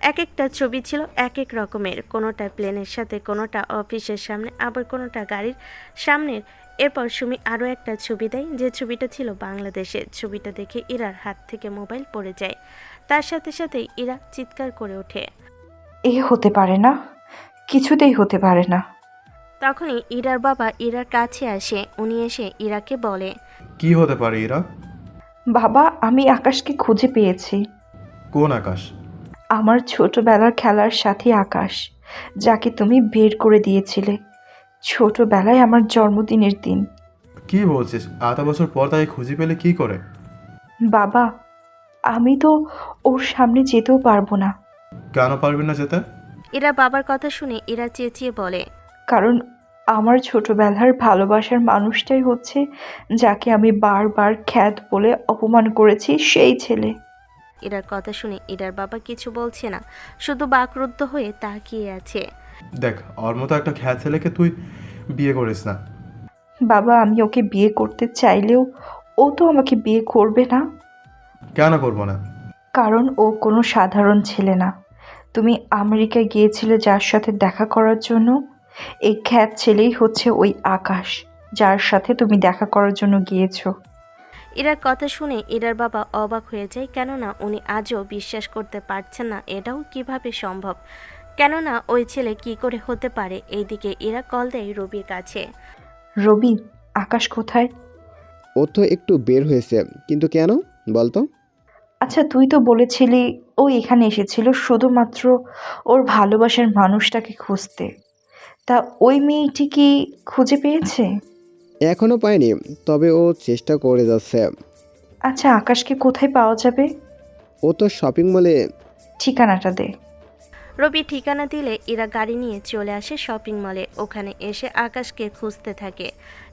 এক একটা ছবি ছিল এক এক রকমের, কোনোটা প্লেনের সাথে, কোনোটা অফিসের সামনে, আবার কোনোটা গাড়ির সামনের। এরপর সুমি আরও একটা ছবি দেয়, যে ছবিটা ছিল বাংলাদেশের। ছবিটা দেখে ইরার হাত থেকে মোবাইল পড়ে যায়, তার সাথে সাথেই ইরা চিৎকার করে ওঠে। এ হতে পারে না, কিছুতেই হতে পারে না। তখনই ইরার বাবা ইরার কাছে আসে। উনি এসে ইরাকে বলে, কি হতে পারে ইরা? বাবা, আমি আকাশকে খুঁজে পেয়েছি। কোন আকাশ? আমার ছোটবেলার খেলার সাথী আকাশ, যাকে তুমি বের করে দিয়েছিলে ছোটবেলায় আমার জন্মদিনের দিন। কি বলছিস? এত বছর পর তাই খুঁজে পেলে কি করে? বাবা, আমি তো ওর সামনে যেতেও পারবো না। কেন পারবি না যেতে? ইরা বাবার কথা শুনে ইরা চেঁচিয়ে বলে, কারণ আমার ছোটবেলার ভালোবাসার মানুষটাই হচ্ছে যাকে আমি বারবার খ্যাত বলে অপমান করেছি, সেই ছেলে। ইরার কথা শুনে ইরার বাবা কিছু বলছে না, শুধু বাকরুদ্ধ হয়ে তাকিয়ে আছে। দেখ, ওর মতো একটা খ্যাত ছেলেকে তুই বিয়ে করিস না। বাবা, আমি ওকে বিয়ে করতে চাইলেও ও তো আমাকে বিয়ে করবে না। কেন করবো না? কারণ ও কোনো সাধারণ ছেলে না। তুমি আমেরিকায় গিয়েছিলে যার সাথে দেখা করার জন্য, এই খ্যাত ছেলেই হচ্ছে ওই আকাশ, যার সাথে তুমি দেখা করার জন্য গিয়েছো। ইরার কথা শুনে ইরার বাবা অবাক হয়ে যায়, কেননা উনি আজও বিশ্বাস করতে পারছেন না এটাও কিভাবে সম্ভব, কেননা ওই ছেলে কি করে হতে পারে। এইদিকে ইরা কল দেয় রবির কাছে। রবি, আকাশ কোথায়? ও তো একটু বের হয়েছে, কিন্তু কেন বলতো? আচ্ছা, তুই তো বলেছিলি ও এখানে এসেছিল শুধুমাত্র ওর ভালোবাসার মানুষটাকে খুঁজতে। তা ওই মেয়েটি কি খুঁজে পেয়েছে? এখনও পায়নি, তবে ও চেষ্টা করে যাচ্ছে। আচ্ছা, আকাশকে কোথায় পাওয়া যাবে? ও তো শপিং মলে। ঠিকানাটা দে। রবি ঠিকানা দিলে ইরা গাড়ি নিয়ে চলে আসে শপিং মলে। ওখানে এসে আকাশকে খুঁজতে থাকে।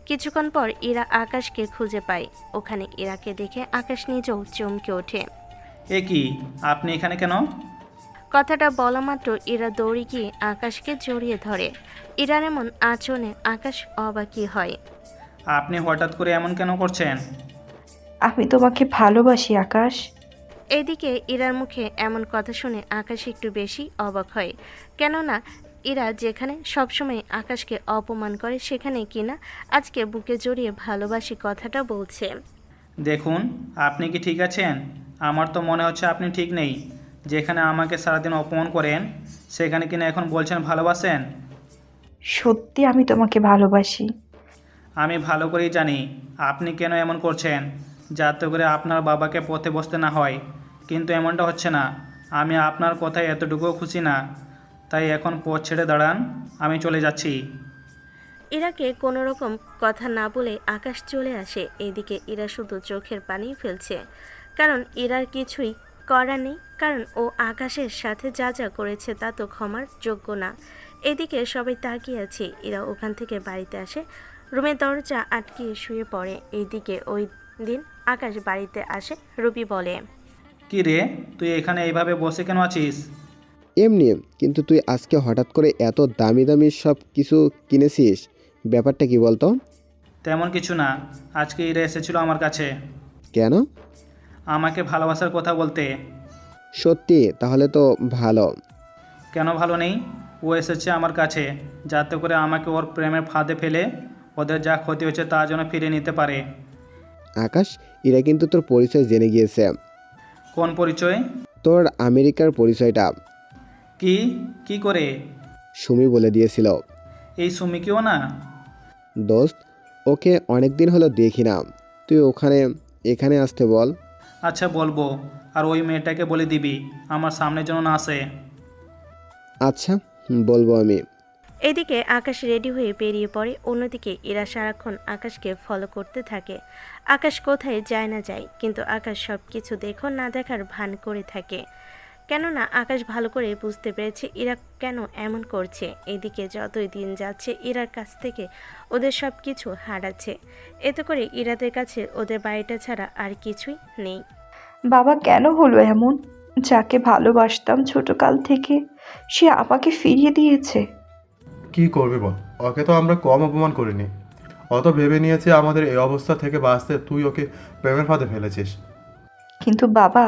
কিছুক্ষণ পর ইরা আকাশকে খুঁজে পায়। ওখানে ইরাকে দেখে আকাশ নিজেও চমকে ওঠে। এ কি, আপনি এখানে কেন? কথাটা বলা মাত্র ইরা দৌড়ে গিয়ে আকাশকে জড়িয়ে ধরে। ইরার এমন আচরণে আকাশ অবাকই হয়। আপনি হঠাৎ করে এমন কেন করছেন? আমি তোমাকে ভালোবাসি আকাশ। এদিকে ইরার মুখে এমন কথা শুনে আকাশ একটু বেশি অবাক হয়। কেননা ইরা যেখানে সবসময় আকাশকে অপমান করে, সেখানে কিনা আজকে বুকে জড়িয়ে ভালোবাসি কথাটা বলছে। দেখুন, আপনি কি ঠিক আছেন? আমার তো মনে হচ্ছে আপনি ঠিক নেই। যেখানে আমাকে সারাদিন অপমান করেন, সেখানে কিনা এখন বলছেন ভালোবাসেন। সত্যি আমি তোমাকে ভালোবাসি। আমি ভালো করেই জানি আপনি কেন এমন করছেন, যাতে করে আপনার বাবাকে পথে বসতে না হয়। কিন্তু এমনটা হচ্ছে না। আমি আপনার কথায় এতটুকুও খুশি না। তাই এখন পথ ছেড়ে দাঁড়ান, আমি চলে যাচ্ছি। ইরাকে কোনো রকম কথা না বলে আকাশ চলে আসে। এদিকে ইরা শুধু চোখের পানি ফেলছে, কারণ ইরার কিছুই করার নেই। কারণ ও আকাশের সাথে যা যা করেছে তা তো ক্ষমার যোগ্য না। এদিকে সবাই তাকিয়ে আছে। ইরা ওখান থেকে বাড়িতে আসে, রুমের দরজা আটকিয়ে শুয়ে পড়ে। এইদিকে ওই দিন আকাশ বাড়িতে আসে। রবি বলে, কি রে, তুই এখানে এইভাবে বসে কেন আছিস? এমনি, কিন্তু তুই আজকে হঠাৎ করে এত দামি দামি সব কিছু কিনেছিস, ব্যাপারটা কি বলতো? তেমন কিছু না, আজকে ইরা এসেছিল আমার কাছে কেন? আমাকে ভালোবাসার কথা বলতে। সত্যি? তাহলে তো ভালো। কেন ভালো নেই? ও এসেছে আমার কাছে যাতে করে আমাকে ওর প্রেমের ফাঁদে ফেলে ওদের যা ক্ষতি হয়েছে তা যেন ফিরে নিতে পারে। আকাশ, এরা কিন্তু তোর পরিচয় জেনে গিয়েছে। কোন পরিচয়? তোর আমেরিকার পরিচয়টা। কি কি করে? সুমি বলে দিয়েছিল। এই সুমিকেও না? দোস্ত, ওকে অনেক দিন হলো দেখি না। তুই এখানে আসতে বল। আচ্ছা বলবো, আর ওই মেয়েটাকে বলে দিবি আমার সামনে যেন না আসে। আচ্ছা, বলবো আমি। এদিকে আকাশ রেডি হয়ে বেরিয়ে পড়ে। অন্যদিকে ইরা সারাক্ষণ আকাশকে ফলো করতে থাকে। আকাশ কোথায় যায় না যায়, কিন্তু আকাশ সব কিছু দেখো না দেখার ভান করে থাকে। কেননা আকাশ ভালো করে বুঝতে পেরেছে ইরা কেন এমন করছে। এদিকে যতই দিন যাচ্ছে ইরার কাছ থেকে ওদের সব কিছু হারাচ্ছে। এতে করে ইরাদের কাছে ওদের বাড়িটা ছাড়া আর কিছুই নেই। বাবা কেন হলো এমন? যাকে ভালোবাসতাম ছোটকাল থেকে, সে আমাকে ফিরিয়ে দিয়েছে। কি করবি বল, ওকে তো আমরা কম অপমান করিনি। অত ভেবে নিয়েছে আমাদের এই অবস্থা থেকে বাঁচতে তুই ওকে প্রেমের ফাঁদে ফেলেছিস। কিন্তু বাবা,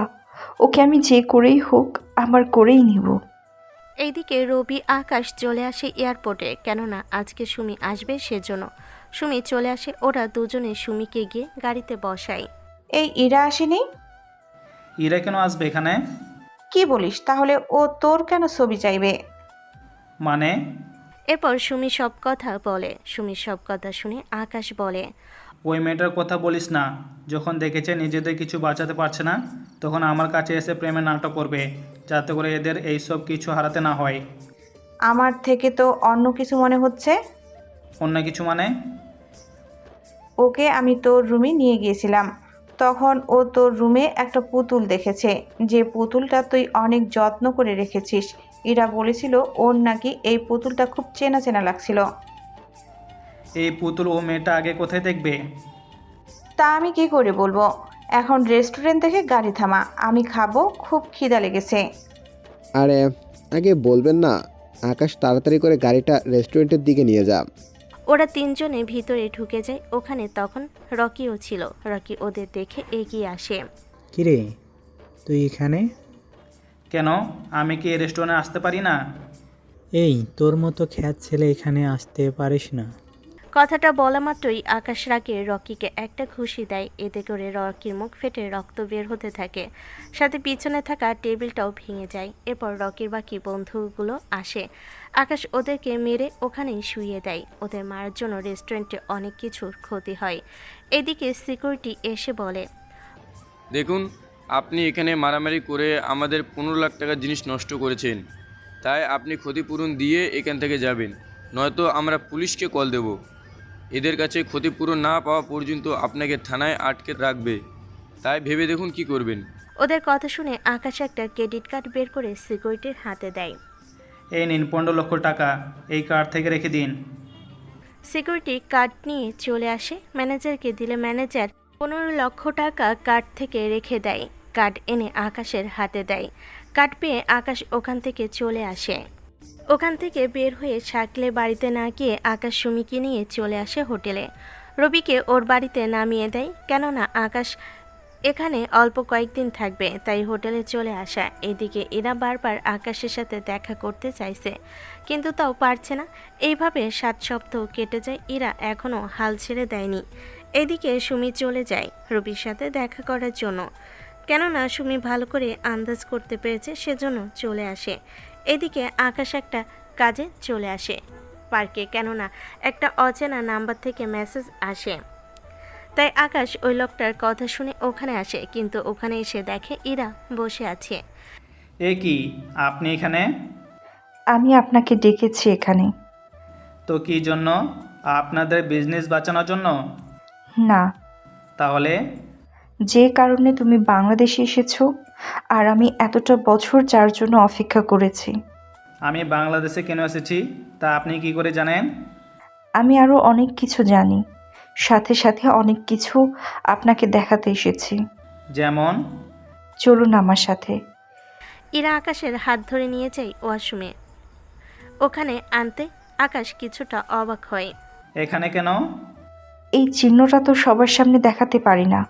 ওকে আমি যে করেই হোক আমার করেই নিব। এইদিকে রবি আকাশ চলে আসে এয়ারপোর্টে, কেননা আজকে সুমি আসবে সেজন্য। সুমি চলে আসে, ওরা দুজনে সুমিকে গিয়ে গাড়িতে বসায়। এই ইরা আসেনি? ইরা কেন আসবে এখানে? কি বলিস? তাহলে ও তোর কেন ছবি চাইবে? মানে? এরপর সুমি সব কথা বলে। সুমির সব কথা শুনে আকাশ বলে, ওই মেয়েটার কথা বলিস না। যখন দেখেছে নিজেদের কিছু বাঁচাতে পারছে না, তখন আমার কাছে এসে প্রেমের নাটক করবে, যাতে করে এদের এইসব কিছু হারাতে না হয়। আমার থেকে তো অন্য কিছু মনে হচ্ছে। অন্য কিছু মানে? ওকে আমি তোর রুমে নিয়ে গিয়েছিলাম, তখন ও তোর রুমে একটা পুতুল দেখেছে, যে পুতুলটা তুই অনেক যত্ন করে রেখেছিস। ইরা বলেছিল ওর নাকি এই পুতুলটা খুব চেনা চেনা লাগছিল। এই পুতুল ও মেয়েটা আগে কোথায় দেখবে? তা আমি কি করে বলবো? এখন রেস্টুরেন্ট থেকে গাড়ি থামা, আমি খাবো, খুব খিদা লেগেছে। আরে, আগে বলবেন না? আকাশ, তাড়াতাড়ি করে গাড়িটা রেস্টুরেন্টের দিকে নিয়ে যা। ওরা তিনজনে ভিতরে ঢুকে যায়। ওখানে তখন রকিও ছিল। রকি ওদের দেখে এগিয়ে আসে। কিরে, তুই এখানে? কেন, আমি কি এই রেস্টুরেন্টে আসতে পারি না? এই, তোর মতো খ্যাত ছেলে এখানে আসতে পারিস না। কথাটা বলা মাত্রই আকাশ রাগে রকিকে একটা ঘুষি দেয়। এতে করে রকির মুখ ফেটে রক্ত বের হতে থাকে, সাথে পিছনে থাকা টেবিলটাও ভেঙে যায়। এরপর রকির বাকি বন্ধুগুলো আসে। আকাশ ওদেরকে মেরে ওখানেই শুইয়ে দেয়। ওদের মারার জন্য রেস্টুরেন্টে অনেক কিছুর ক্ষতি হয়। এদিকে সিকিউরিটি এসে বলে, দেখুন, আপনি এখানে মারামারি করে আমাদের 15 লাখ টাকার জিনিস নষ্ট করেছেন, তাই আপনি ক্ষতিপূরণ দিয়ে এখান থেকে যাবেন, নয়তো আমরা পুলিশকে কল দেব। এদের কাছে ক্ষতিপূরণ না পাওয়া পর্যন্ত আপনাকে থানায় আটকে রাখবে, তাই ভেবে দেখুন কি করবেন। ওদের কথা শুনে আকাশ একটা ক্রেডিট কার্ড বের করে সিকিউরিটির হাতে দেয়। এই নিন 15 লক্ষ টাকা, এই কার্ড থেকে রেখে দিন। সিকিউরিটি কার্ড নিয়ে চলে আসে, ম্যানেজারকে দিলে ম্যানেজার 15 লক্ষ টাকা কার্ড থেকে রেখে দেয়। কার্ড এনে আকাশের হাতে দেয়। কার্ড পেয়ে আকাশ ওখান থেকে চলে আসে। ওখান থেকে বের হয়ে শাকিলের বাড়িতে না গিয়ে আকাশ সুমিকে নিয়ে চলে আসে হোটেলে। রবিকে ওর বাড়িতে নামিয়ে দেয়, কেননা আকাশ এখানে অল্প কয়েকদিন থাকবে, তাই হোটেলে চলে আসা। এদিকে এরা বারবার আকাশের সাথে দেখা করতে চাইছে, কিন্তু তাও পারছে না। এইভাবে 7 সপ্তাহ কেটে যায়, এরা এখনও হাল ছেড়ে দেয়নি। এদিকে সুমি চলে যায় রবির সাথে দেখা করার জন্য, কেননা সুমি ভালো করে আন্দাজ করতে পেরেছে, সেজন্য চলে আসে। এদিকে আকাশ একটা কাজে চলে আসে পার্কে, কেননা একটা অচেনা নাম্বার থেকে মেসেজ আসে। তাই আকাশ ওই লোকটার কথা শুনে ওখানে আসে, কিন্তু ওখানে এসে দেখে ইরা বসে আছে। এ কি, আপনি এখানে? আমি আপনাকে ডেকেছি এখানে। তো কি জন্য? আপনাদের বিজনেস বাঁচানোর জন্য? না, তাহলে? যে কারণে তুমি বাংলাদেশে এসেছো আর আমি এতটা বছর যার জন্য অপেক্ষা করেছি। আমি বাংলাদেশে কেন এসেছি তা আপনি কি করে জানেন? আমি আরও অনেক কিছু জানি, সাথে সাথে অনেক কিছু আপনাকে দেখাতে এসেছি। যেমন? চলুন আমার সাথে। ইরা আকাশের হাত ধরে নিয়ে যায় ওয়াশরুমে। ওখানে আনতে আকাশ কিছুটা অবাক হয়। এখানে কেন? এই চিহ্নটা তো সবার সামনে দেখাতে পারি না,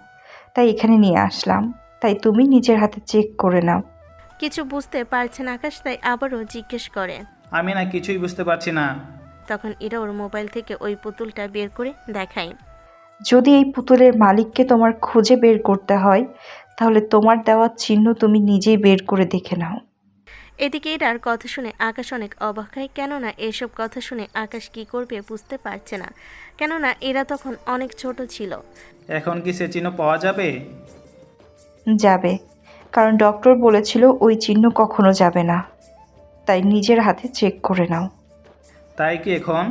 তাই এখানে নিয়ে আসলাম। তাই তুমি নিজের হাতে চেক করে নাও। কিছু বুঝতে পারছে না আকাশ, তাই আবারও জিজ্ঞেস করে। আমি না কিছুই বুঝতে পারছি না। তখন ইরা ওর মোবাইল থেকে ওই পুতুলটা বের করে দেখায়। যদি এই পুতুলের মালিককে তোমার খুঁজে বের করতে হয়, তাহলে তোমার দেওয়া চিহ্ন তুমি নিজেই বের করে দেখে নাও। এদিকে ইরার কথা শুনে আকাশ অনেক অবাক হয়, কেননা এসব কথা শুনে আকাশ কি করবে বুঝতে পারছে না, কেননা এরা তখন অনেক ছোট ছিল। এখন কি সে চিহ্ন পাওয়া যাবে? যাবে, কারণ ডক্টর বলেছিল ওই চিহ্ন কখনো যাবে না। তাই নিজের হাতে চেক করে নাও। তাই কি এখন?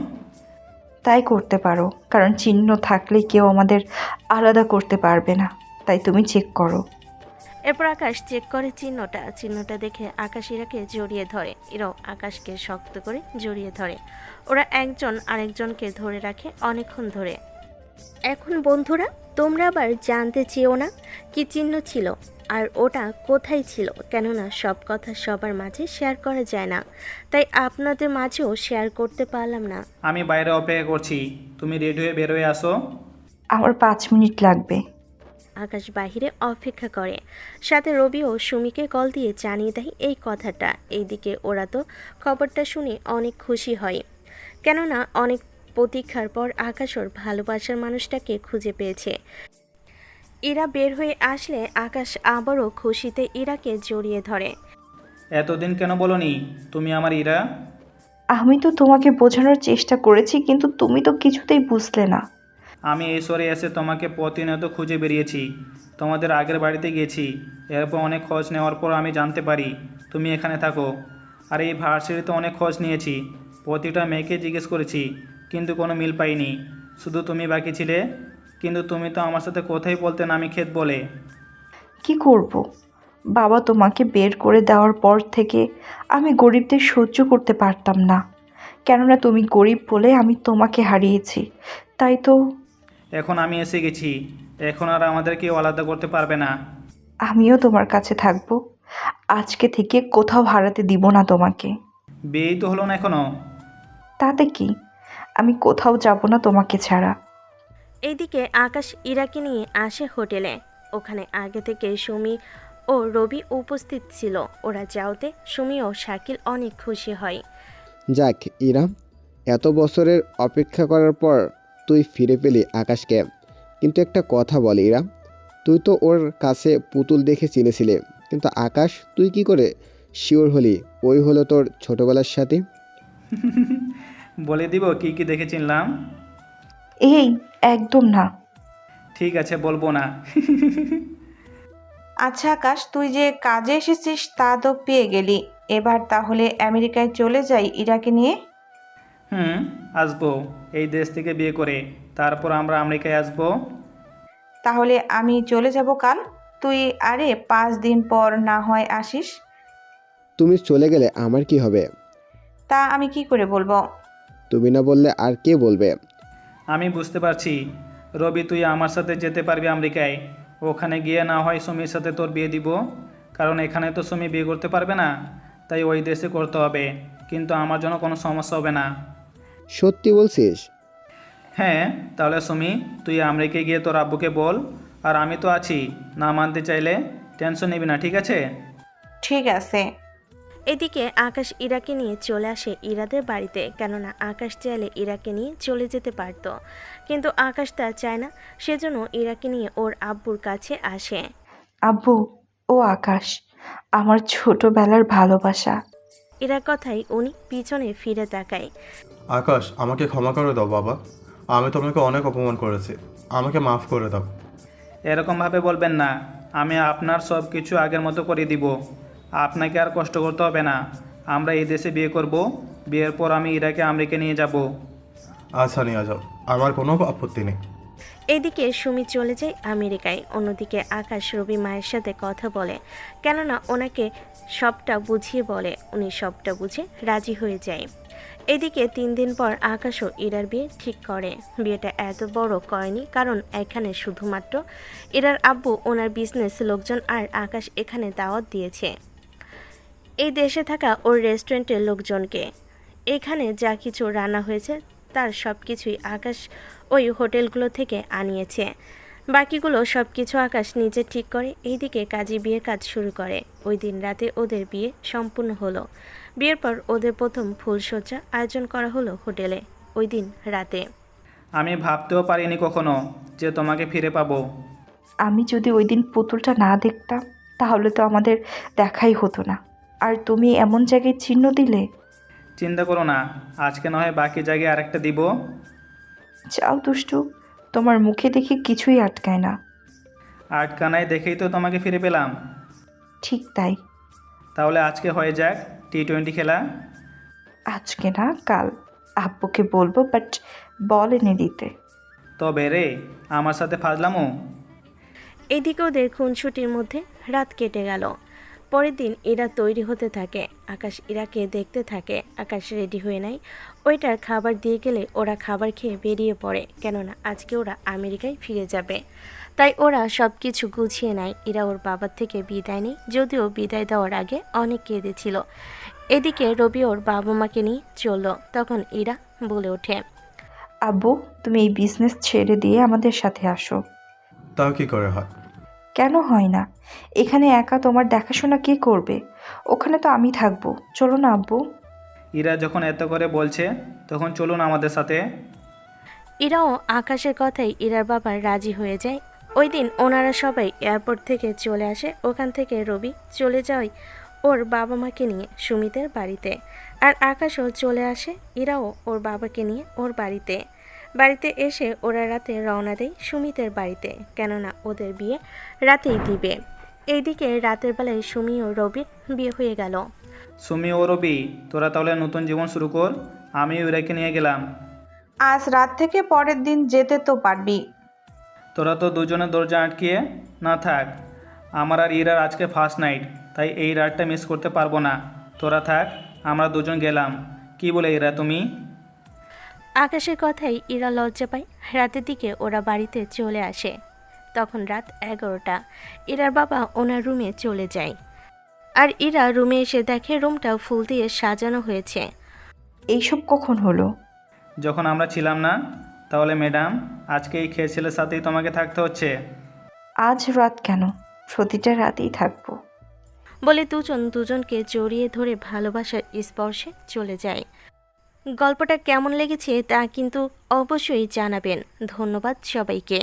তাই করতে পারো, কারণ চিহ্ন থাকলে কেউ আমাদের আলাদা করতে পারবে না। তাই তুমি চেক করো। এরপর আকাশ চেক করে চিহ্নটা দেখে আকাশ ইরাকে জড়িয়ে ধরে। ইরাও আকাশকে শক্ত করে জড়িয়ে ধরে। ওরা একজন আরেকজনকে ধরে রাখে অনেকক্ষণ ধরে। এখন বন্ধুরা, তোমরা আবার জানতে চেও না কি চিহ্ন ছিল আর ওটা কোথায় ছিল, কেননা সব কথা সবার মাঝে শেয়ার করা যায় না, তাই আপনাদের মাঝেও শেয়ার করতে পারলাম না। আমি বাইরে অপেক্ষা করছি, তুমি রেডি হয়ে বের হয়ে আসো। আমার 5 মিনিট লাগবে। আকাশ বাহিরে অপেক্ষা করে, সাথে রবি ও সুমিকে কল দিয়ে জানিয়ে দেয় এই কথাটা। এইদিকে ওরা তো খবরটা শুনে অনেক খুশি হয়, কেননা অনেক প্রতীক্ষার পর আকাশ ওর ভালোবাসার মানুষটাকে খুঁজে পেয়েছে। ইরা বের হয়ে আসলে আকাশ আবারও খুশিতে ইরাকে জড়িয়ে ধরে। এতদিন কেন বলনি তুমি আমার ইরা? আমি তো তোমাকে বোঝানোর চেষ্টা করেছি, কিন্তু তুমি তো কিছুতেই বুঝলে না। আমি এই শহরে এসে তোমাকে প্রতিনিয়ত খুঁজে বেরিয়েছি, তোমাদের আগের বাড়িতে গেছি। এরপর অনেক খোঁজ নেওয়ার পর আমি জানতে পারি তুমি এখানে থাকো। আর এই ভার্সিটিতে অনেক খোঁজ নিয়েছি, প্রতিটা মেয়েকে জিজ্ঞেস করেছি, কিন্তু কোনো মিল পাইনি। শুধু তুমি বাকি ছিলে, কিন্তু তুমি তো আমার সাথে কথাই বলতে না, আমি ক্ষেত বলে। কি করব? বাবা তোমাকে বের করে দেওয়ার পর থেকে আমি গরিবদের সহ্য করতে পারতাম না, কেননা তুমি গরিব বলে আমি তোমাকে হারিয়েছি। তাই তো এখন আমি এসে গেছি, এখন আর আমাদের কেউ আলাদা করতে পারবে না। আমিও তোমার কাছে থাকবো। আজকে থেকে কোথাও হারাতে দিব না তোমাকে। বিয়েই তো হলো না এখনো। তাতে কি, আমি কোথাও যাব না তোমাকে ছাড়া। এইদিকে আকাশ ইরাকে নিয়ে আসে হোটেলে। ওখানে আগে থেকে সুমি ও রবি উপস্থিত ছিল। ওরা যাওয়াতে সুমি ও শাকিল অনেক খুশি হয়। যাক ইরা, এত বছরের অপেক্ষা করার পর তুই ফিরে পেলি আকাশকে। কিন্তু একটা কথা বল ইরা, তুই তো ওর কাছে পুতুল দেখে চিনেছিলে, কিন্তু আকাশ তুই কি করে শিওর হলি ওই হলো তোর ছোটবেলার সাথী? বলে দিব কি কি দেখে চিনলাম? এই একদম না। ঠিক আছে, বলবো না। আচ্ছা আকাশ, তুই যে কাজে এসেছিস তা তো পেয়ে গেলি, এবার তাহলে আমেরিকায় চলে যাই ইরাকে নিয়ে। হুম, আসবো। এই দেশ থেকে বিয়ে করে তারপর আমরা আমেরিকায় আসবো। তাহলে আমি চলে যাব কাল, তুই আরে 5 দিন পর না হয় আসিস। তুমি চলে গেলে আমার কি হবে? তা আমি কি করে বলবো? তুমি না বললে আর কে বলবে? আমি বুঝতে পারছি রবি, তুই আমার সাথে যেতে পারবি আমেরিকায়। ওখানে গিয়ে না হয় সুমির সাথে তোর বিয়ে দিব, কারণ এখানে তো সুমি বিয়ে করতে পারবে না, তাই ওই দেশে করতে হবে। কিন্তু আমার জন্য কোনো সমস্যা হবে না। সত্যি বলছিস? হ্যাঁ, তাহলে সুমি, তুই আমেরিকায় গিয়ে তোর আব্বুকে বল, আর আমি তো আছি। না মানতে চাইলে টেনশন নিবি না, ঠিক আছে? ঠিক আছে। এদিকে আকাশ ইরাকে নিয়ে চলে আসে ইরাদের বাড়িতে, কেননা আকাশ চাইলে ইরাকে নিয়ে চলে যেতে পারত, কিন্তু আকাশ তা চায় না, সেজন্য ইরাকে নিয়ে ওর আব্বুর কাছে আসে। আব্বু, ও আকাশ, আমার ছোটবেলার ভালোবাসা। ইরার কথাই উনি পিছনে ফিরে তাকায়। আকাশ, আমাকে ক্ষমা করে দাও বাবা। আমি তোমাকে অনেক অপমান করেছি, আমাকে মাফ করে দাও। এরকমভাবে বলবেন না। আমি আপনার সব কিছু আগের মতো করে দিব। আপনাকে আর কষ্ট করতে হবে না। আমরা এই দেশে বিয়ে করব। বিয়ের পর আমি ইরাকে আমেরিকা নিয়ে যাব। আচ্ছা, নিয়ে যাও, আমার কোনো আপত্তি নেই। এদিকে সুমি চলে যায় আমেরিকায়, অন্যদিকে আকাশ রবি মায়ের সাথে কথা বলে, কেননা ওনাকে সবটা বুঝিয়ে বলে। উনি সবটা বুঝে রাজি হয়ে যায়। এদিকে 3 দিন পর আকাশও ইরার বিয়ে ঠিক করে। বিয়েটা এত বড় করেনি, কারণ এখানে শুধুমাত্র ইরার আব্বু, ওনার বিজনেস লোকজন আর আকাশ এখানে দাওয়াত দিয়েছে এই দেশে থাকা ওর রেস্টুরেন্টের লোকজনকে। এখানে যা কিছু রান্না হয়েছে তার সব কিছুই আকাশ ওই হোটেলগুলো থেকে আনিয়েছে। বাকিগুলো সব কিছু আকাশ নিজে ঠিক করে। এইদিকে কাজী বিয়ের কাজ শুরু করে। ওই দিন রাতে ওদের বিয়ে সম্পূর্ণ হলো। বিয়ের পর ওদের প্রথম ফুলসজ্জা আয়োজন করা হলো হোটেলে ওই দিন রাতে। আমি ভাবতেও পারিনি কখনো যে তোমাকে ফিরে পাবো। আমি যদি ওই দিন পুতুলটা না দেখতাম তাহলে তো আমাদের দেখাই হতো না। আর তুমি এমন জায়গায় চিহ্ন দিলে। চিন্তা করো না, আজকে না হয় বাকি জায়গায় আরেকটা দিব। যাও দুষ্টু, তোমার মুখে দেখে কিছুই আটকায় না। আটকানায় দেখেই তো তোমাকে ফিরে পেলাম। ঠিক তাই। তাহলে আজকে হয়ে যাক T20 খেলা। আজকে না, কাল। আব্বুকে বলবো, বাট বল এনে দিতে। তবে রে, আমার সাথে ফাজলামো। এদিকে ওদের খুনসুটির মধ্যে রাত কেটে গেল। পরের দিন ইরা তৈরি হতে থাকে। আকাশ ইরাকে দেখতে থাকে। আকাশ রেডি হয়ে নেয়। ওইটার খাবার দিয়ে গেলে ওরা খাবার খেয়ে বেরিয়ে পড়ে, কেননা আজকে ওরা আমেরিকায় ফিরে যাবে। তাই ওরা সব কিছু গুছিয়ে নেয়। ইরা ওর বাবার থেকে বিদায় নেয়, যদিও বিদায় দেওয়ার আগে অনেক কেঁদেছিল। এদিকে রবি ওর বাবা মাকে নিয়ে চলল। তখন ইরা বলে ওঠে, আব্বু, তুমি এই বিজনেস ছেড়ে দিয়ে আমাদের সাথে আসো। তাও কি করে হয়? কেন হয় না? এখানে একা তোমার দেখাশোনা কে করবে? ওখানে তো আমি থাকবো। চলো না আব্বু। ইরা যখন এত করে বলছে তখন চলুন আমাদের সাথে। ইরাও আকাশের কথাই ইরার বাবা রাজি হয়ে যায়। ওই দিন ওনারা সবাই এয়ারপোর্ট থেকে চলে আসে। ওখান থেকে রবি চলে যায় ওর বাবা মাকে নিয়ে সুমিতের বাড়িতে, আর আকাশও চলে আসে। ইরাও ওর বাবাকে নিয়ে ওর বাড়িতে এসে ওরা রাতে রওনা দেয় সুমিতের বাড়িতে, কেননা ওদের বিয়ে রাতেই দিবে। এইদিকে রাতের বেলায় সুমি ও রবির বিয়ে হয়ে গেল। সুমি ও রবি, তোরা তাহলে নতুন জীবন শুরু কর। আমি ইরাকে নিয়ে গেলাম। আজ রাত থেকে পরের দিন যেতে তো পারবি। তোরা তো দুজনে দরজা আটকিয়ে না থাক। আমার আর ইরার আজকে ফার্স্ট নাইট, তাই এই রাতটা মিস করতে পারবো না। তোরা থাক, আমরা দুজন গেলাম। কি বলে ইরা তুমি? আকাশের কথাই ইরা লজ্জা পায়। রাতের দিকে ওরা বাড়িতে চলে আসে। তখন রাত 11টা। ইরার বাবা ওনার রুমে চলে যায়, আর ইরা রুমে এসে দেখে রুমটা ফুল দিয়ে সাজানো হয়েছে। এইসব কখন হলো? যখন আমরা ছিলাম না। তাহলে ম্যাডাম, আজকে এই খেয়েছেলের সাথেই তোমাকে থাকতে হচ্ছে? আজ রাত কেন, প্রতিটা রাতেই থাকবো। বলে দুজনকে জড়িয়ে ধরে ভালোবাসার স্পর্শে চলে যায়। গল্পটা কেমন লেগেছে তা কিন্তু অবশ্যই জানাবেন। ধন্যবাদ সবাইকে।